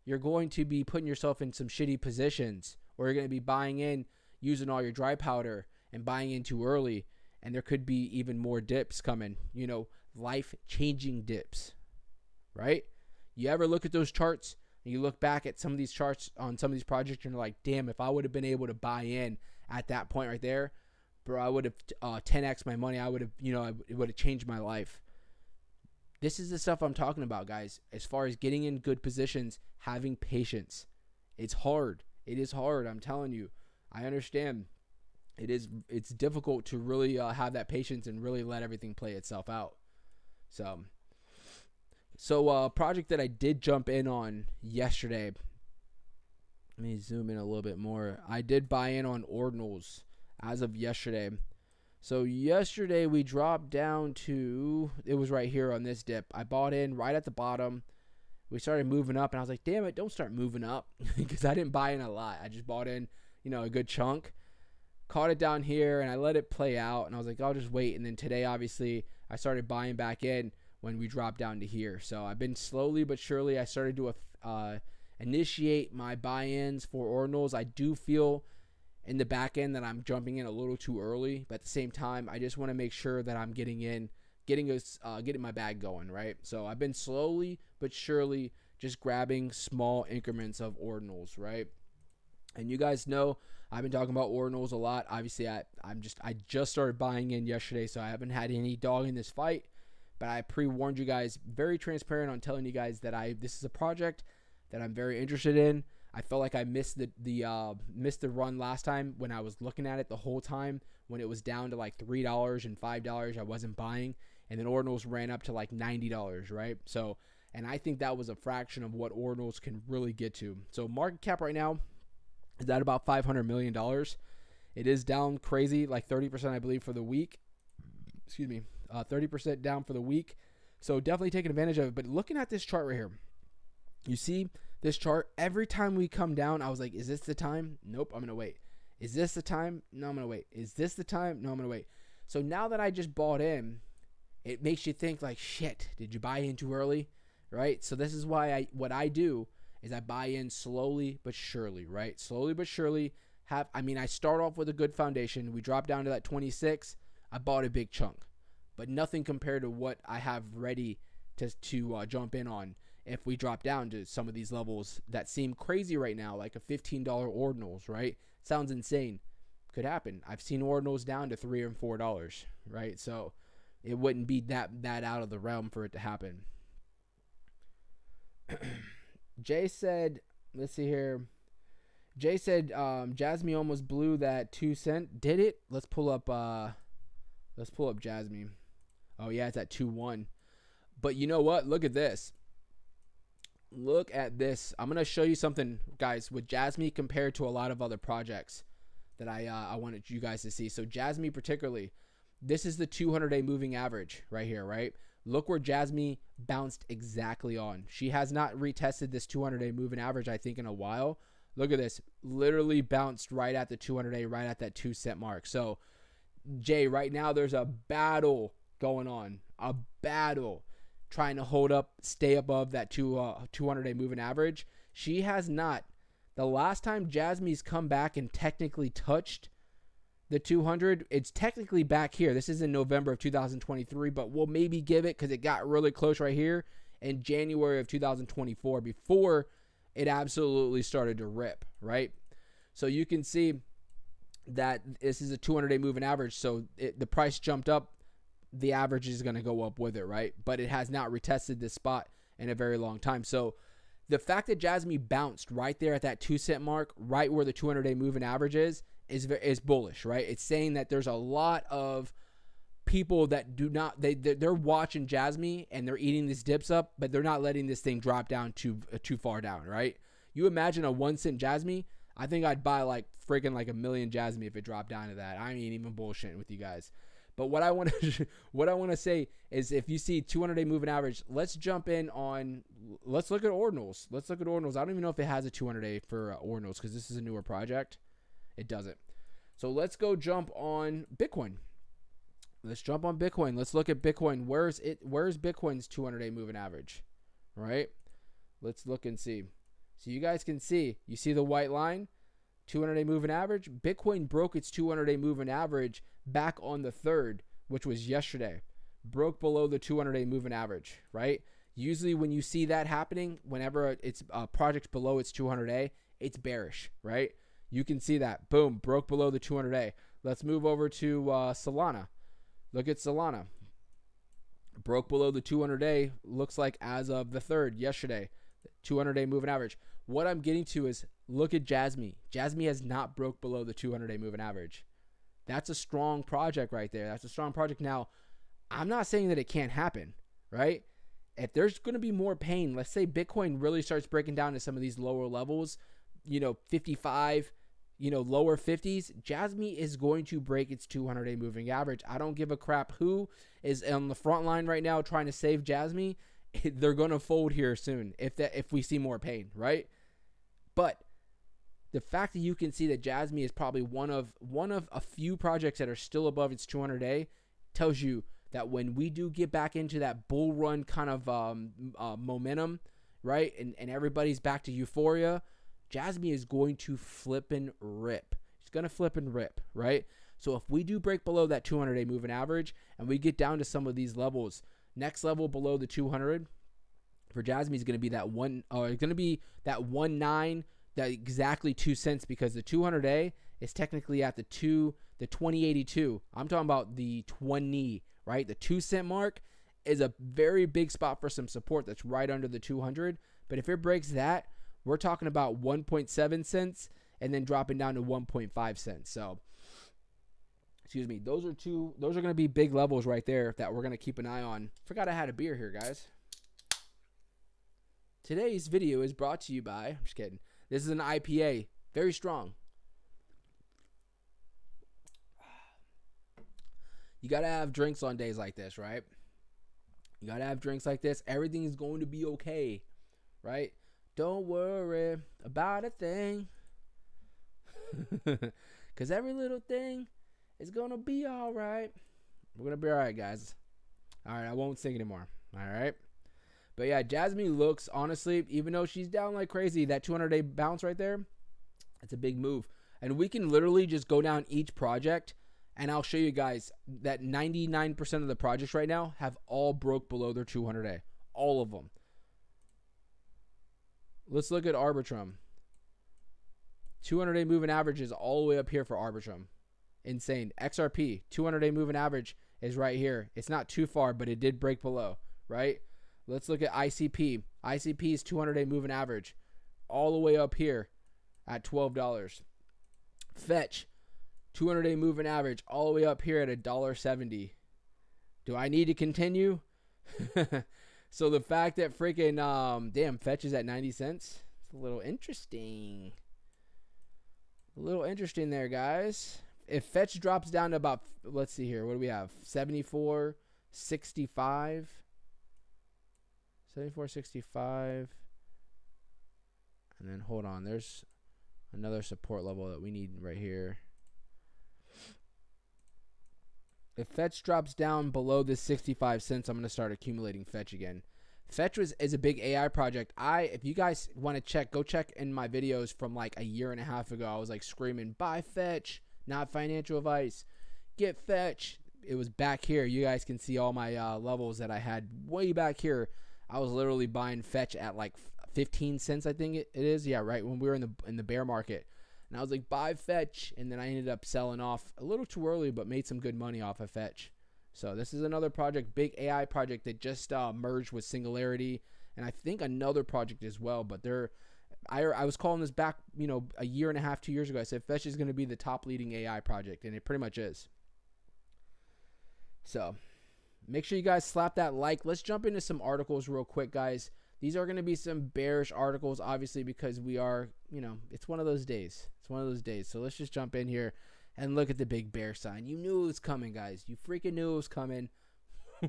you're going to be putting yourself in some shitty positions, or you're going to be buying in, using all your dry powder and buying in too early, and there could be even more dips coming, life-changing dips, right? You ever look at those charts and you look back at some of these charts on some of these projects and you're like, damn, if I would have been able to buy in at that point right there, bro, I would have 10x my money. I would have, it would have changed my life. This is the stuff I'm talking about, guys. As far as getting in good positions, having patience. It's hard. It is hard. I'm telling you. I understand. It's difficult to really have that patience and really let everything play itself out. So a project that I did jump in on yesterday. Let me zoom in a little bit more. I did buy in on Ordinals as of yesterday. So yesterday we dropped down to, it was right here on this dip. I bought in right at the bottom. We started moving up and I was like, damn it, don't start moving up, because I didn't buy in a lot. I just bought in, a good chunk. caught it down here, and I let it play out, and I was like, I'll just wait. And then today, obviously, I started buying back in when we dropped down to here. So I've been slowly but surely, I started to initiate my buy-ins for ordinals. I do feel in the back end that I'm jumping in a little too early, but at the same time, I just want to make sure that I'm getting my bag going, right? So I've been slowly but surely just grabbing small increments of ordinals, right? And you guys know I've been talking about ordinals a lot. Obviously, I just started buying in yesterday, so I haven't had any dog in this fight. But I pre-warned you guys, very transparent on telling you guys that this is a project that I'm very interested in. I felt like I missed the run last time when I was looking at it the whole time when it was down to like $3 and $5. I wasn't buying, and then ordinals ran up to like $90, right? So, and I think that was a fraction of what ordinals can really get to. So market cap right now is at about $500 million. It is down crazy, like 30%, I believe, for the week. Excuse me, 30% down for the week. So definitely taking advantage of it. But looking at this chart right here, you see this chart, every time we come down, I was like, is this the time? Nope, I'm going to wait. Is this the time? No, I'm going to wait. Is this the time? No, I'm going to wait. So now that I just bought in, it makes you think like, shit, did you buy in too early? Right? So this is why what I do is I buy in slowly but surely, right? Slowly but surely. I start off with a good foundation. We drop down to that 26. I bought a big chunk, but nothing compared to what I have ready to jump in on if we drop down to some of these levels that seem crazy right now, like a $15 ordinals, right? Sounds insane. Could happen. I've seen ordinals down to $3 and $4, right? So it wouldn't be that out of the realm for it to happen. Jay said, let's see here. Jay said, Jasmy almost blew that 2 cent. Did it? Let's pull up Jasmy. Oh yeah, it's at 2.1. But you know what? Look at this. Look at this. I'm gonna show you something, guys, with Jasmy compared to a lot of other projects that I wanted you guys to see. So Jasmy particularly, this is the 200-day moving average right here, right? Look where Jasmy bounced exactly on. She has not retested this 200-day moving average, I think, in a while. Look at this. Literally bounced right at the 200-day, right at that 2 cent mark. So, Jay, right now there's a battle going on. A battle trying to hold up, stay above that 200-day moving average. She has not. The last time Jasmy's come back and technically touched the 200, it's technically back here. This is in November of 2023, but we'll maybe give it because it got really close right here in January of 2024 before it absolutely started to rip, right? So you can see that this is a 200-day moving average. So the price jumped up. The average is going to go up with it, right? But it has not retested this spot in a very long time. So the fact that Jasmy bounced right there at that 2 cent mark, right where the 200-day moving average is bullish, right? It's saying that there's a lot of people that do not, they're watching Jasmy and they're eating these dips up, but they're not letting this thing drop down too far down, right? You imagine a 1 cent Jasmy, I think I'd buy like freaking like a million Jasmy if it dropped down to that. I ain't even bullshitting with you guys. But what I want to say is, if you see 200-day moving average, let's jump in on. Let's look at ordinals. I don't even know if it has a 200-day for ordinals because this is a newer project. It doesn't. So let's go jump on Bitcoin. Let's jump on Bitcoin. Let's look at Bitcoin. Where's Bitcoin's 200-day moving average? Right? Let's look and see. So you guys can see. You see the white line? 200-day moving average. Bitcoin broke its 200-day moving average back on the 3rd, which was yesterday. Broke below the 200-day moving average, right? Usually when you see that happening, whenever it's a project below its 200-day, it's bearish, right? You can see that. Boom, broke below the 200-day. Let's move over to Solana. Look at Solana. Broke below the 200-day, looks like as of the 3rd, yesterday. 200-day moving average. What I'm getting to is, look at Jasmy. Jasmy has not broke below the 200-day moving average. That's a strong project right there. That's a strong project. Now, I'm not saying that it can't happen, right? If there's going to be more pain, let's say Bitcoin really starts breaking down to some of these lower levels, 55, lower 50s, Jasmy is going to break its 200-day moving average. I don't give a crap who is on the front line right now trying to save Jasmy. They're going to fold here soon if we see more pain, right? But the fact that you can see that Jasmy is probably one of a few projects that are still above its 200-day tells you that when we do get back into that bull run kind of momentum, right, and everybody's back to euphoria, Jasmy is going to flip and rip. She's going to flip and rip, right? So if we do break below that 200-day moving average and we get down to some of these levels, next level below the 200 for Jasmy is going to be that 1.9, that exactly 2 cents, because the 200-day is technically at the 2082. I'm talking about the 20, right? The 2 cent mark is a very big spot for some support that's right under the 200. But if it breaks that, we're talking about 1.7 cents and then dropping down to 1.5 cents. So, excuse me, those are going to be big levels right there that we're going to keep an eye on. Forgot I had a beer here, guys. Today's video is brought to you by, I'm just kidding. This is an IPA, very strong. You got to have drinks on days like this, right? You got to have drinks like this. Everything is going to be okay, right? Don't worry about a thing. Because every little thing is going to be all right. We're going to be all right, guys. All right, I won't sing anymore. All right. But yeah, Jasmy looks, honestly, even though she's down like crazy, that 200-day bounce right there, it's a big move. And we can literally just go down each project, and I'll show you guys that 99% of the projects right now have all broke below their 200-day. All of them. Let's look at Arbitrum. 200-day moving average is all the way up here for Arbitrum. Insane. XRP, 200-day moving average is right here. It's not too far, but it did break below, right? Let's look at ICP. ICP's 200-day moving average all the way up here at $12. Fetch, 200-day moving average all the way up here at $1.70. Do I need to continue? So the fact that freaking, damn, Fetch is at 90 cents. It's a little interesting. A little interesting there, guys. If Fetch drops down to about, let's see here, what do we have? 74.65. 74.65. And then hold on, there's another support level that we need right here. If Fetch drops down below this 65 cents, I'm going to start accumulating Fetch again. Fetch is a big AI project. If you guys want to check, go check in my videos from like a year and a half ago. I was like screaming, buy Fetch, not financial advice. Get Fetch. It was back here. You guys can see all my levels that I had way back here. I was literally buying Fetch at like 15 cents, I think it is. Yeah, right, when we were in the bear market. And I was like, buy Fetch. And then I ended up selling off a little too early, but made some good money off of Fetch. So this is another project, big AI project that just merged with Singularity. And I think another project as well. But I was calling this back, a year and a half, 2 years ago. I said Fetch is going to be the top leading AI project. And it pretty much is. So make sure you guys slap that like. Let's jump into some articles real quick, guys. These are going to be some bearish articles, obviously, because we are, it's one of those days. It's one of those days. So let's just jump in here and look at the big bear sign. You knew it was coming, guys. You freaking knew it was coming.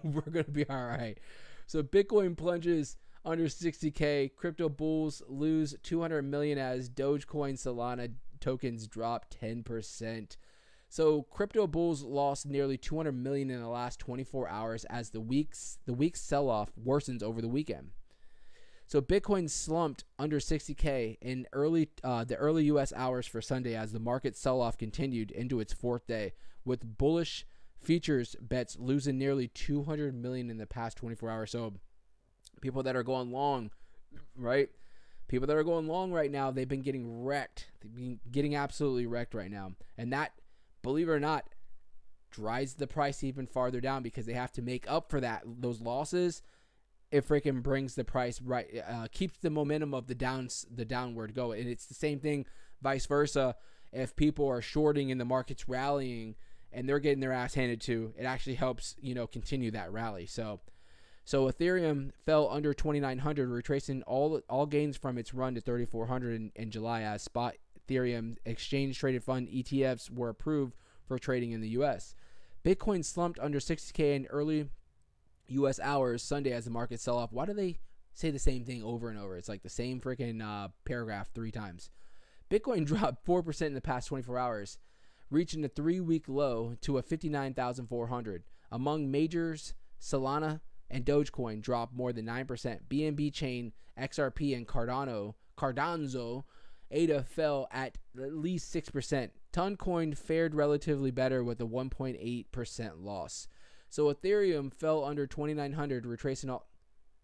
We're going to be all right. So Bitcoin plunges under 60K. Crypto bulls lose 200 million as Dogecoin Solana tokens drop 10%. So crypto bulls lost nearly 200 million in the last 24 hours as the week's sell-off worsens over the weekend. So Bitcoin slumped under 60K in the early U.S. hours for Sunday as the market sell-off continued into its fourth day, with bullish futures bets losing nearly 200 million in the past 24 hours. So people that are going long, right? People that are going long right now, they've been getting wrecked. They've been getting absolutely wrecked right now. And that, believe it or not, drives the price even farther down because they have to make up for those losses. It freaking brings the price right, keeps the momentum of the downward going. And it's the same thing, vice versa. If people are shorting and the market's rallying and they're getting their ass handed to, it actually helps, continue that rally. So Ethereum fell under 2,900, retracing all gains from its run to 3,400 in July as spot Ethereum exchange traded fund ETFs were approved for trading in the U.S. Bitcoin slumped under 60K in early U.S. hours Sunday as the market sell off. Why do they say the same thing over and over? It's like the same freaking paragraph 3 times. Bitcoin dropped 4% in the past 24 hours, reaching a 3-week low to a 59,400. Among majors, Solana and Dogecoin dropped more than 9%. BNB Chain, XRP, and Cardano, ADA fell at least 6%. Toncoin fared relatively better with a 1.8% loss. So Ethereum fell under 2,900, retracing all,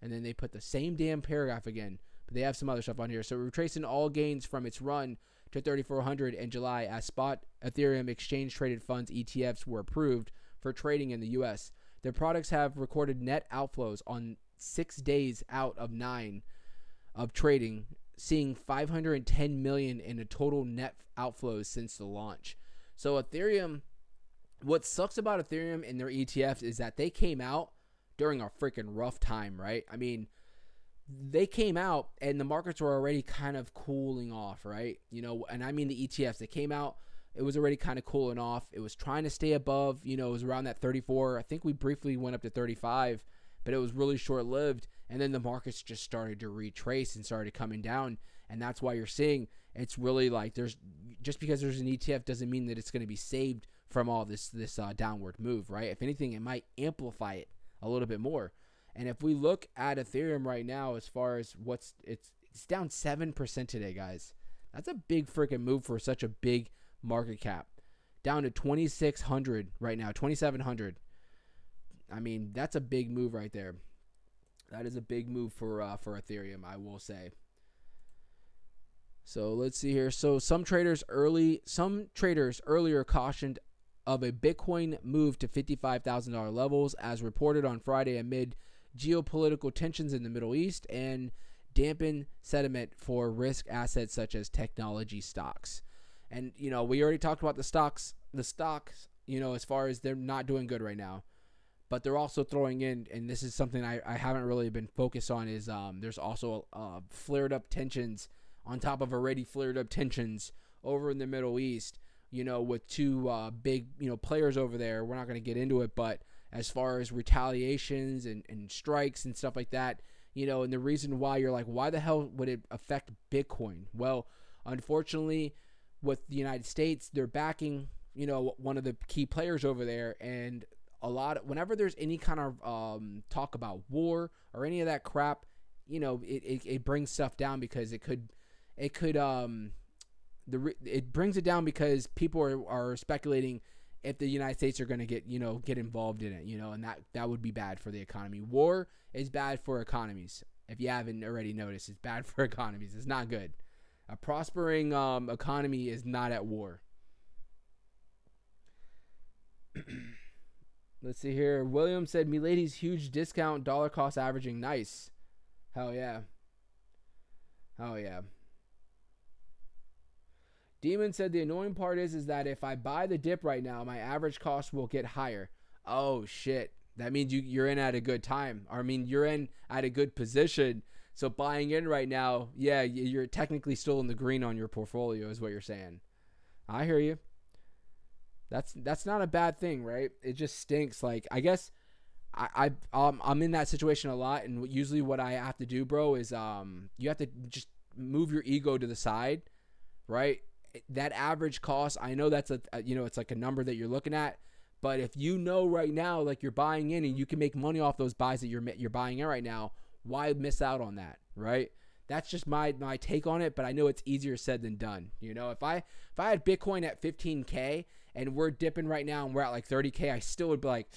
and then they put the same damn paragraph again, but they have some other stuff on here. So retracing all gains from its run to 3,400 in July as spot Ethereum exchange-traded funds ETFs were approved for trading in the U.S. Their products have recorded net outflows on 6 days out of 9 of trading, seeing 510 million in a total net outflows since the launch. So Ethereum, what sucks about Ethereum and their ETFs is that they came out during a freaking rough time, right? I mean, they came out and the markets were already kind of cooling off, right? You know, and I mean the ETFs, they came out, it was already kind of cooling off. It was trying to stay above, you know, it was around that 34. I think we briefly went up to 35, but it was really short-lived. And then the markets just started to retrace and started coming down. And that's why you're seeing it's really like just because there's an ETF doesn't mean that it's going to be saved from all this downward move, right? If anything, it might amplify it a little bit more. And if we look at Ethereum right now, as far as it's down 7% today, guys. That's a big freaking move for such a big market cap. Down to 2,600 right now, 2,700. I mean, that's a big move right there. That is a big move for Ethereum, I will say. So let's see here. So some traders earlier cautioned of a Bitcoin move to $55,000 levels, as reported on Friday amid geopolitical tensions in the Middle East and dampen sentiment for risk assets such as technology stocks. And you know, we already talked about the stocks. You know, as far as they're not doing good right now. But they're also throwing in, and this is something I haven't really been focused on, is there's also flared up tensions on top of already flared up tensions over in the Middle East, you know, with two big, you know, players over there. We're not going to get into it, but as far as retaliations and strikes and stuff like that, you know, and the reason why you're like, why the hell would it affect Bitcoin? Well, unfortunately, with the United States, they're backing, you know, one of the key players over there, and whenever there's any kind of talk about war or any of that crap, you know, it brings stuff down because it brings it down because people are speculating if the United States are going to get involved in it, you know, and that would be bad for the economy. War is bad for economies. If you haven't already noticed, it's bad for economies. It's not good. A prospering economy is not at war. Let's see here. William said, Milady's huge discount, dollar cost averaging. Nice. Hell yeah. Oh yeah. Demon said, the annoying part is that if I buy the dip right now, my average cost will get higher. Oh shit. That means you're in at a good time. I mean, you're in at a good position. So buying in right now, yeah, you're technically still in the green on your portfolio is what you're saying. I hear you. That's not a bad thing, right? It just stinks. Like, I guess I'm in that situation a lot, and usually what I have to do, bro, is you have to just move your ego to the side, right? That average cost, I know that's it's like a number that you're looking at, but if you know right now, like, you're buying in and you can make money off those buys that you're buying in right now, why miss out on that, right? That's just my take on it, but I know it's easier said than done. You know, if I had Bitcoin at 15K and we're dipping right now and we're at like 30K, I still would be like,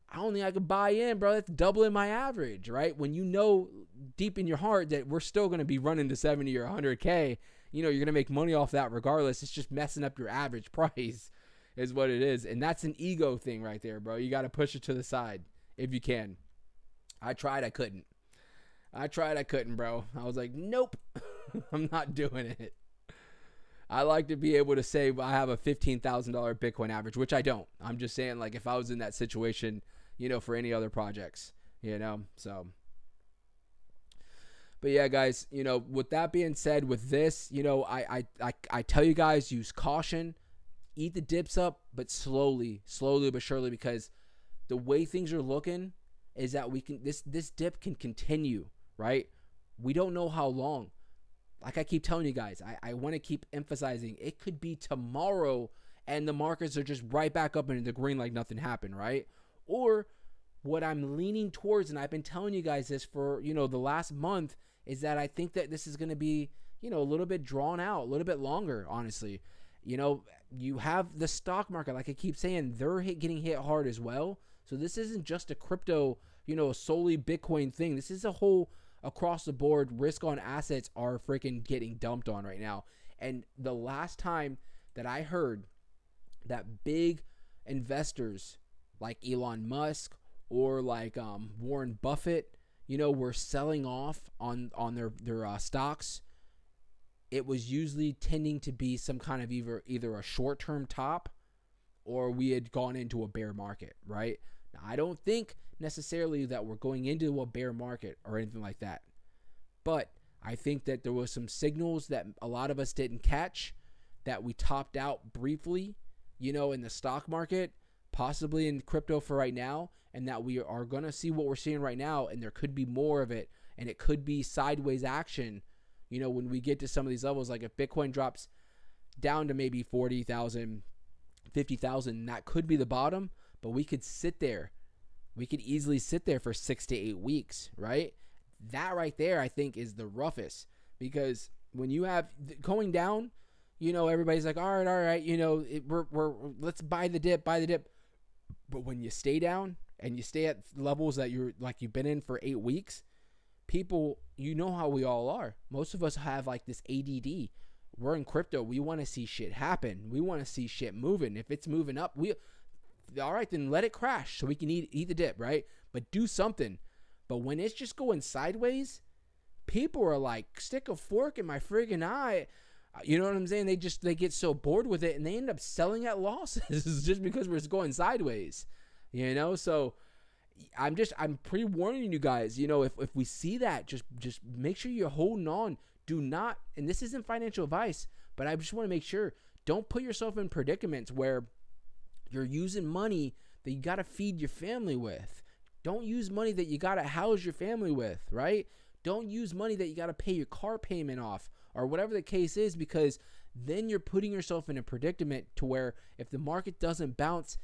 I don't think I could buy in, bro. That's doubling my average, right? When you know deep in your heart that we're still going to be running to 70 or 100K, you know, you're going to make money off that regardless. It's just messing up your average price is what it is. And that's an ego thing right there, bro. You got to push it to the side if you can. I tried, I couldn't, bro. I was like, nope, I'm not doing it. I like to be able to say I have a $15,000 Bitcoin average, which I don't. I'm just saying, like, if I was in that situation, you know, for any other projects, you know, so. But yeah, guys, you know, with that being said, with this, you know, I tell you guys, use caution, eat the dips up, but slowly but surely, because the way things are looking is that this dip can continue, right? We don't know how long. like I keep telling you guys, I want to keep emphasizing it could be tomorrow and the markets are just right back up into the green like nothing happened, right? Or what I'm leaning towards, and I've been telling you guys this for, the last month, is that I think that this is going to be, a little bit drawn out, a little bit longer, honestly. You have the stock market, like I keep saying, they're getting hit hard as well. So this isn't just a crypto, solely Bitcoin thing. This is a whole across the board risk on assets are freaking getting dumped on right now. And the last time that I heard that big investors like Elon Musk or like Warren Buffett, were selling off on their stocks, it was usually tending to be some kind of either a short-term top or we had gone into a bear market, right? Now, I don't think necessarily that we're going into a bear market or anything like that. But I think that there was some signals that a lot of us didn't catch, that we topped out briefly, in the stock market, possibly in crypto for right now, and that we are going to see what we're seeing right now, and there could be more of it, and it could be sideways action, when we get to some of these levels. Like if Bitcoin drops down to maybe 40,000, 50,000, that could be the bottom, but we could sit there. We could easily sit there for 6 to 8 weeks, right? That right there, I think, is the roughest, because when you have going down, everybody's like, all right, we're let's buy the dip. But when you stay down and you stay at levels that you've been in for 8 weeks, people, how we all are. Most of us have like this ADD. We're in crypto. We want to see shit happen. We want to see shit moving. If it's moving up, all right, then let it crash so we can eat the dip, right? But do something. But when it's just going sideways, people are like, stick a fork in my friggin' eye. You know what I'm saying? They get so bored with it and they end up selling at losses just because we're going sideways. So I'm pre-warning you guys, if we see that, just make sure you're holding on. Do not, and this isn't financial advice, but I just want to make sure, don't put yourself in predicaments where you're using money that you got to feed your family with. Don't use money that you got to house your family with, right? Don't use money that you got to pay your car payment off or whatever the case is, because then you're putting yourself in a predicament to where if the market doesn't bounce,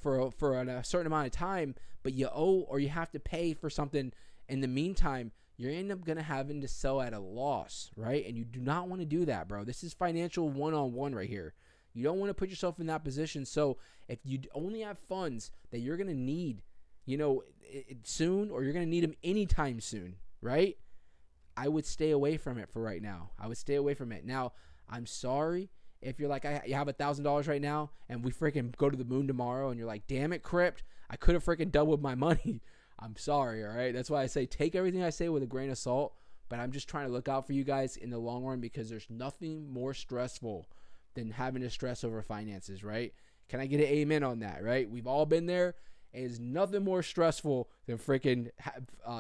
for a certain amount of time, but you owe or you have to pay for something in the meantime, you're end up gonna having to sell at a loss, right? And you do not want to do that, bro. This is financial one-on-one right here. You don't want to put yourself in that position. So if you only have funds that you're gonna need, soon, or you're gonna need them anytime soon, right? I would stay away from it for right now. I would stay away from it. Now, I'm sorry if you're like, you have $1,000 right now and we freaking go to the moon tomorrow and you're like, damn it, Crypt, I could have freaking doubled my money. I'm sorry, all right? That's why I say take everything I say with a grain of salt, but I'm just trying to look out for you guys in the long run, because there's nothing more stressful than having to stress over finances, right? Can I get an amen on that, right? We've all been there. It is nothing more stressful than freaking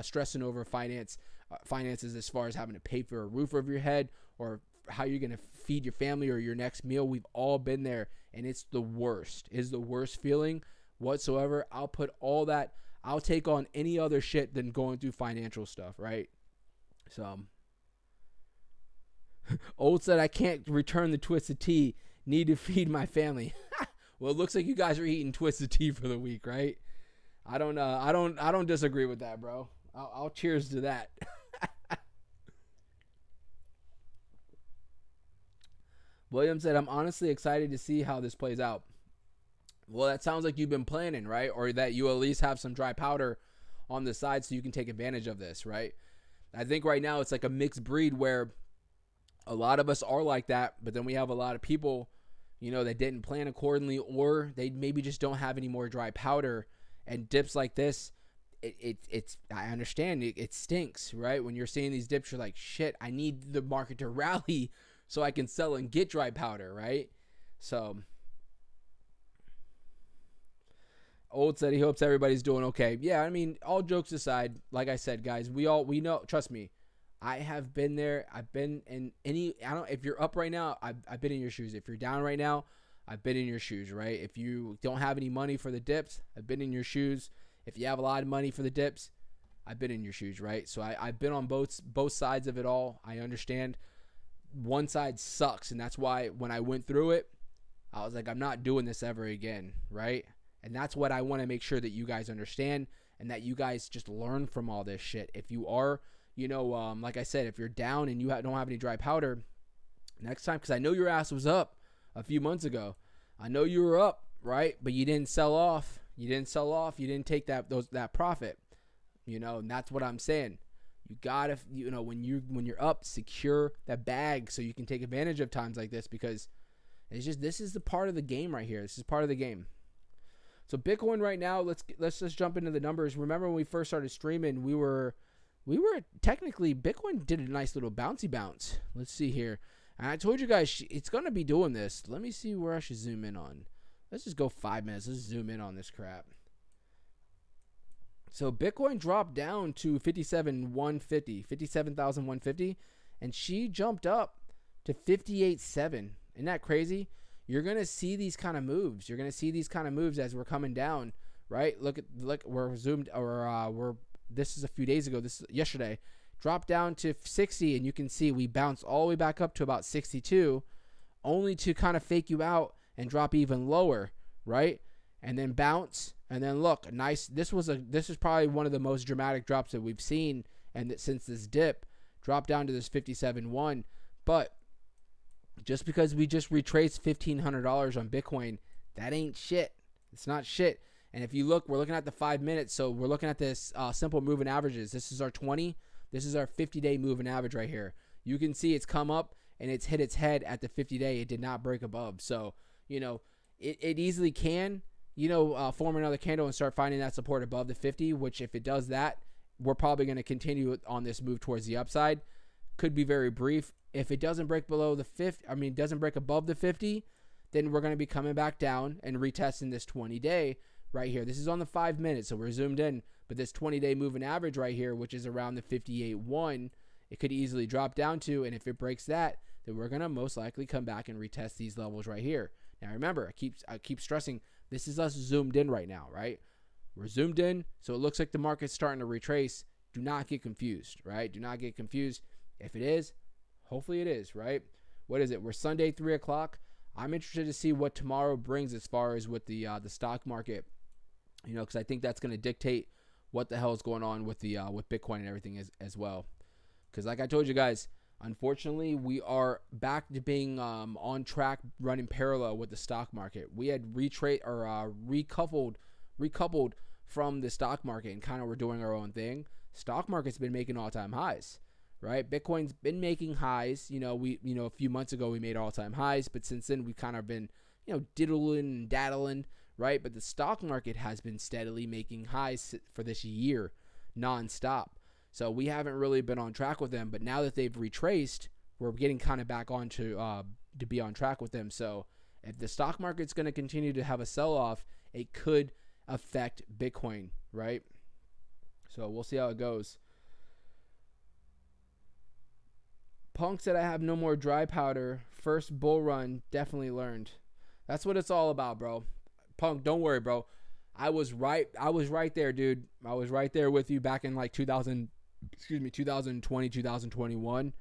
stressing over finances as far as having to pay for a roof over your head or how you're going to feed your family or your next meal. We've all been there, and it's the worst. It's the worst feeling whatsoever. I'll take on any other shit than going through financial stuff, right? So, Old said, I can't return the Twisted Tea. Need to feed my family. Well, it looks like you guys are eating Twisted Tea for the week, right? I don't disagree with that, bro. I'll cheers to that. William said, I'm honestly excited to see how this plays out. Well, that sounds like you've been planning, right? Or that you at least have some dry powder on the side so you can take advantage of this, right? I think right now it's like a mixed breed where a lot of us are like that, but then we have a lot of people, that didn't plan accordingly, or they maybe just don't have any more dry powder. And dips like this, it's I understand it stinks, right? When you're seeing these dips, you're like, shit, I need the market to rally so I can sell and get dry powder, right? So Old said he hopes everybody's doing okay. Yeah, I mean, all jokes aside, like I said, guys, we know, trust me, I have been there. I've been in if you're up right now, I've been in your shoes. If you're down right now, I've been in your shoes, right? If you don't have any money for the dips, I've been in your shoes. If you have a lot of money for the dips, I've been in your shoes, right? So I've been on both sides of it all. I understand. One side sucks, and that's why when I went through it, I was like, I'm not doing this ever again, right? And that's what I want to make sure that you guys understand, and that you guys just learn from all this shit. If you are, like I said, if you're down and you don't have any dry powder, next time, because I know your ass was up a few months ago. I know you were up, right? But you didn't sell off. You didn't take that profit. And that's what I'm saying. You gotta, when you're up, secure that bag so you can take advantage of times like this, because this is the part of the game right here. This is part of the game. So Bitcoin right now, let's just jump into the numbers. Remember when we first started streaming, we were technically, Bitcoin did a nice little bouncy bounce. Let's see here. And I told you guys it's gonna be doing this. Let me see where I should zoom in on. Let's just go 5 minutes. Let's zoom in on this crap. So Bitcoin dropped down to 57,150, and she jumped up to 58.7. Isn't that crazy? You're gonna see these kind of moves. You're gonna see these kind of moves as we're coming down, right? Look, we're zoomed, or this is a few days ago. This is yesterday. Dropped down to 60, and you can see we bounced all the way back up to about 62, only to kind of fake you out and drop even lower, right? And then bounce, and then look, nice. This is probably one of the most dramatic drops that we've seen, and since this dip, dropped down to this 57.1. But just because we just retraced $1,500 on Bitcoin, that ain't shit. It's not shit. And if you look, we're looking at the 5 minutes, so we're looking at this simple moving averages. This is our 20. This is our 50-day moving average right here. You can see it's come up and it's hit its head at the 50-day. It did not break above. So, it easily can, form another candle and start finding that support above the 50, which if it does that, we're probably going to continue on this move towards the upside. Could be very brief. If it doesn't break below the 50, doesn't break above the 50, then we're going to be coming back down and retesting this 20-day right here. This is on the 5 minutes, so we're zoomed in. But this 20-day moving average right here, which is around the 58.1, it could easily drop down to, and if it breaks that, then we're going to most likely come back and retest these levels right here. Now remember, I keep stressing, this is us zoomed in right now, right? We're zoomed in, so it looks like the market's starting to retrace. Do not get confused, right? Do not get confused. If it is, hopefully it is, right? What is it? We're Sunday, 3 o'clock. I'm interested to see what tomorrow brings as far as with the stock market, because I think that's going to dictate what the hell is going on with the with Bitcoin and everything as well. Because like I told you guys, unfortunately, we are back to being on track, running parallel with the stock market. We had recoupled from the stock market and kind of were doing our own thing. Stock market's been making all-time highs, right? Bitcoin's been making highs. A few months ago we made all-time highs, but since then we've kind of been, diddling and daddling, right? But the stock market has been steadily making highs for this year, nonstop. So we haven't really been on track with them, but now that they've retraced, we're getting kind of back on to be on track with them. So if the stock market's going to continue to have a sell-off, it could affect Bitcoin, right? So we'll see how it goes. Punk said, I have no more dry powder. First bull run, definitely learned. That's what it's all about, bro. Punk, don't worry, bro. I was right there, dude. I was right there with you back in like 2020, 2021.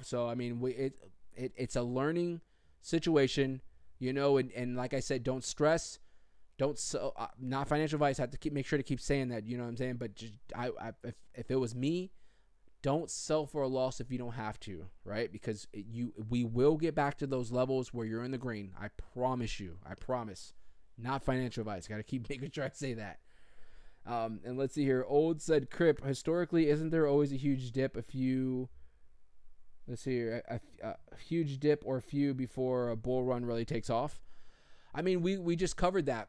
So I mean, it's a learning situation, and like I said, don't stress. Don't not financial advice. I have to make sure to keep saying that, you know what I'm saying? But just, if it was me, don't sell for a loss if you don't have to, right? Because we will get back to those levels where you're in the green. I promise you. I promise. Not financial advice. Got to keep making sure I say that. And let's see here. Old said, Crip, historically, isn't there always a huge dip let's see here, a huge dip or few before a bull run really takes off? I mean, we just covered that.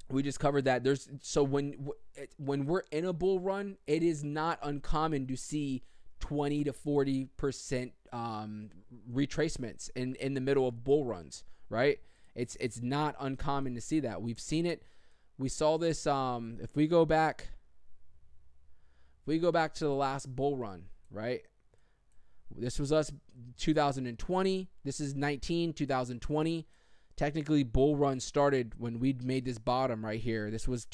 When we're in a bull run, it is not uncommon to see 20 to 40% retracements in the middle of bull runs, right? It's not uncommon to see that. We've seen it. We saw this if we go back to the last bull run, right? This was us 2020. This is 2020. Technically, bull run started when we made this bottom right here. This was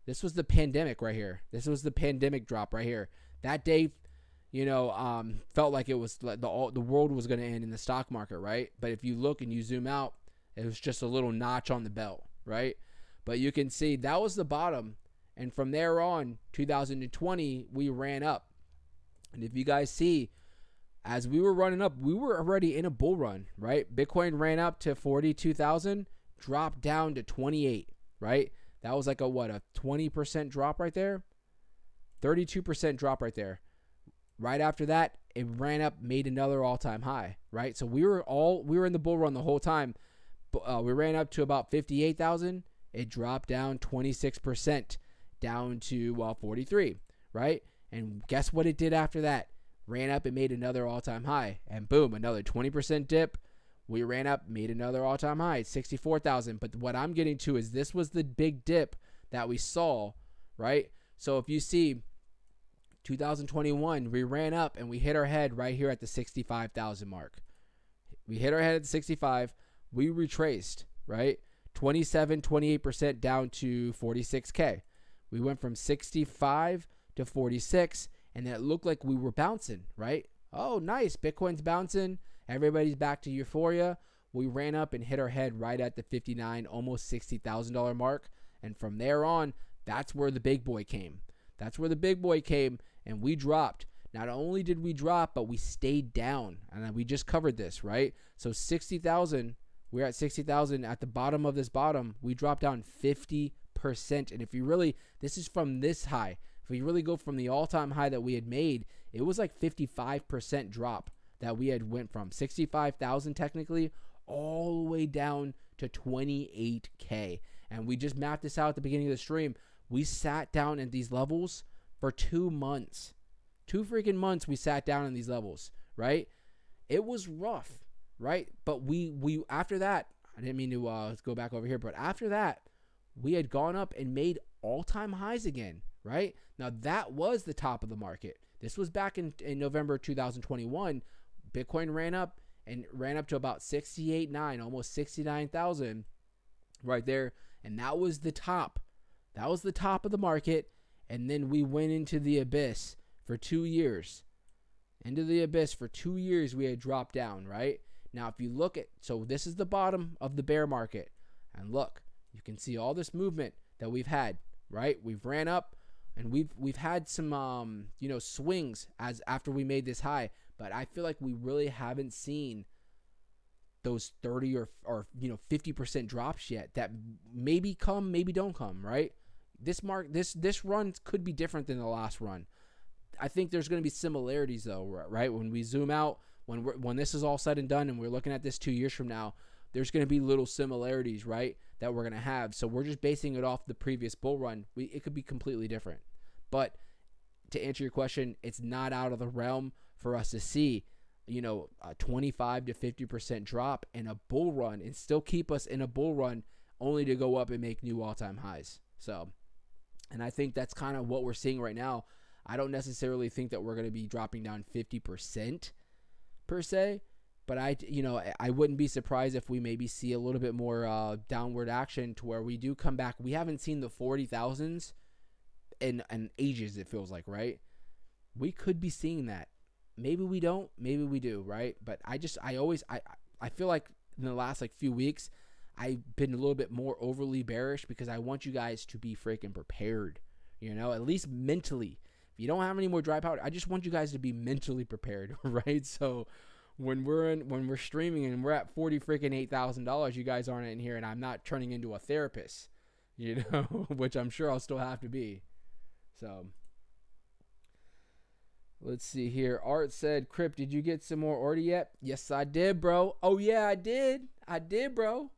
This was the pandemic right here. This was the pandemic drop right here. That day, felt like it was like the world was going to end in the stock market, right? But if you look and you zoom out, it was just a little notch on the belt, right? But you can see that was the bottom. And from there on, 2020, we ran up. And if you guys see, as we were running up, we were already in a bull run, right? Bitcoin ran up to 42,000, dropped down to 28, right? That was like a 20% drop right there? 32% drop right there. Right after that, it ran up, made another all-time high, right? So we were in the bull run the whole time. We ran up to about 58,000. It dropped down 26%, down to 43, right? And guess what it did after that? Ran up and made another all-time high. And boom, another 20% dip. We ran up, made another all-time high, 64,000. But what I'm getting to is this was the big dip that we saw, right? So if you see 2021, we ran up and we hit our head right here at the 65,000 mark. We hit our head at 65. We retraced, right? 28% down to 46K. We went from 65 to 46, and it looked like we were bouncing, right? Oh, nice. Bitcoin's bouncing. Everybody's back to euphoria. We ran up and hit our head right at the 59, almost $60,000 mark. And from there on, that's where the big boy came. That's where the big boy came, and we dropped. Not only did we drop, but we stayed down. And we just covered this, right? So 60,000, we're at 60,000 at the bottom of this bottom. We dropped down 50%. And if you really, this is from this high. If you really go from the all-time high that we had made, it was like 55% drop that we had went from 65,000 technically all the way down to 28K. And we just mapped this out at the beginning of the stream. We sat down at these levels for 2 months. 2 freaking months we sat down in these levels, right? It was rough, right? But we after that, I didn't mean to go back over here, but after that, we had gone up and made all-time highs again, right? Now that was the top of the market. This was back in November 2021. Bitcoin ran up to about 68.9, almost 69,000 right there. And that was the top. That was the top of the market. And then we went into the abyss for 2 years. Into the abyss for 2 years, we had dropped down, right? Now, if you look at, so this is the bottom of the bear market. And look, you can see all this movement that we've had, right? We've ran up and we've had some, swings as after we made this high. But I feel like we really haven't seen those 30 or 50% drops yet that maybe come, maybe don't come, right? This run could be different than the last run. I think there's going to be similarities though, right? When we zoom out, when this is all said and done and we're looking at this 2 years from now, there's going to be little similarities, right, that we're going to have. So we're just basing it off the previous bull run. It could be completely different. But to answer your question, it's not out of the realm for us to see, a 25 to 50% drop in a bull run and still keep us in a bull run only to go up and make new all-time highs. So, and I think that's kind of what we're seeing right now. I don't necessarily think that we're going to be dropping down 50% per se, but I wouldn't be surprised if we maybe see a little bit more downward action to where we do come back. We haven't seen the 40,000s in ages, it feels like, right? We could be seeing that. Maybe we don't, maybe we do, right? But I feel like in the last few weeks, I've been a little bit more overly bearish because I want you guys to be freaking prepared, at least mentally. If you don't have any more dry powder, I just want you guys to be mentally prepared, right? So when we're streaming and we're at $48,000, you guys aren't in here, and I'm not turning into a therapist, which I'm sure I'll still have to be. So let's see here. Art said, Crip, did you get some more order yet? Yes, I did, bro. Oh yeah, I did. I did, bro.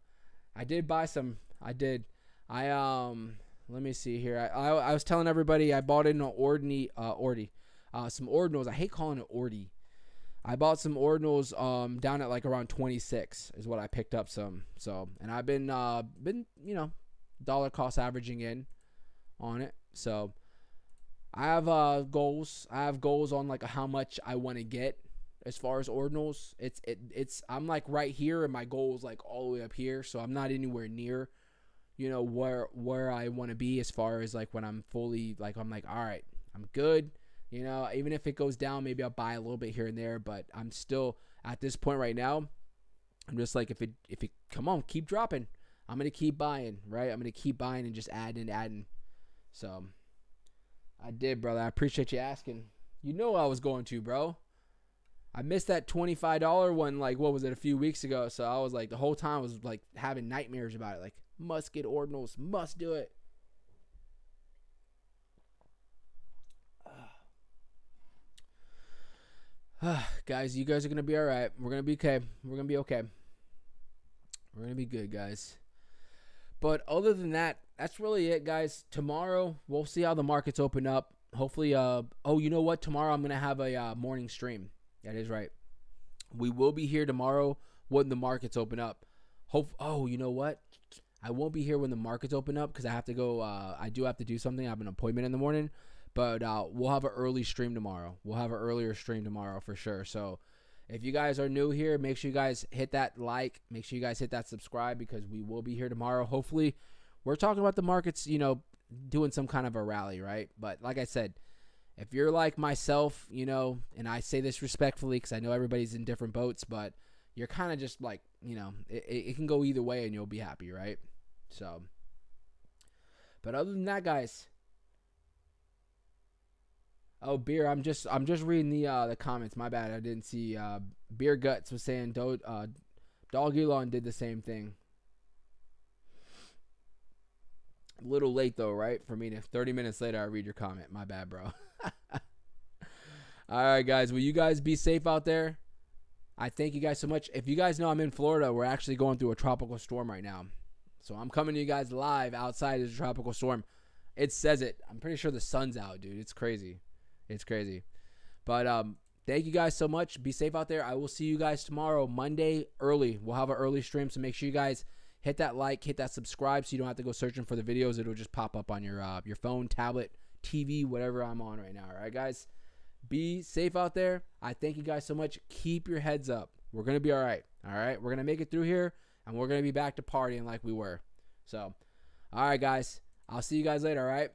I did buy some. I did. Let me see here. I was telling everybody I bought in an some ordinals. I hate calling it ordi. I bought some ordinals down at around 26 is what I picked up some. So, and I've been dollar cost averaging in on it. So I have goals. I have goals on how much I want to get as far as ordinals. I'm right here and my goal is all the way up here. So I'm not anywhere near you know, where I want to be as far as like when I'm fully like, I'm like, all right, I'm good. You know, even if it goes down, maybe I'll buy a little bit here and there, but I'm still at this point right now. I'm just like, if it come on, keep dropping, I'm gonna keep buying, right? I'm gonna keep buying and just adding. So I did, brother. I appreciate you asking. You know I was going to, bro. I missed that $25 one, like, what was it, a few weeks ago. So I was like, the whole time I was like having nightmares about it. Like, must get ordinals, must do it. Guys, you guys are going to be all right. We're going to be okay. We're going to be okay. We're going to be good, guys. But other than that, that's really it, guys. Tomorrow, we'll see how the markets open up. Hopefully, oh, you know what? Tomorrow I'm going to have a morning stream. That is right. We will be here tomorrow when the markets open up. Oh, you know what? I won't be here when the markets open up because I have to go. I do have to do something. I have an appointment in the morning. But we'll have an early stream tomorrow. We'll have an earlier stream tomorrow for sure. So if you guys are new here, make sure you guys hit that like. Make sure you guys hit that subscribe because we will be here tomorrow. Hopefully, we're talking about the markets, you know, doing some kind of a rally, right? But like I said, if you're like myself, you know, and I say this respectfully because I know everybody's in different boats, but you're kind of just like, you know, it can go either way and you'll be happy, right? So, but other than that, guys. Oh, beer. I'm just reading the comments. My bad. I didn't see. Beer Guts was saying Dog Elon did the same thing. A little late though, right? For me to 30 minutes later, I read your comment. My bad, bro. All right, guys. Will you guys be safe out there? I thank you guys so much. If you guys know I'm in Florida, we're actually going through a tropical storm right now. So I'm coming to you guys live outside of the tropical storm. It says it. I'm pretty sure the sun's out, dude. It's crazy. It's crazy. But thank you guys so much. Be safe out there. I will see you guys tomorrow, Monday, early. We'll have an early stream, so make sure you guys hit that like, hit that subscribe so you don't have to go searching for the videos. It'll just pop up on your phone, tablet, TV, whatever I'm on right now. All right, guys? Be safe out there. I thank you guys so much. Keep your heads up. We're going to be all right. All right? We're going to make it through here, and we're going to be back to partying like we were. So, all right, guys. I'll see you guys later, all right?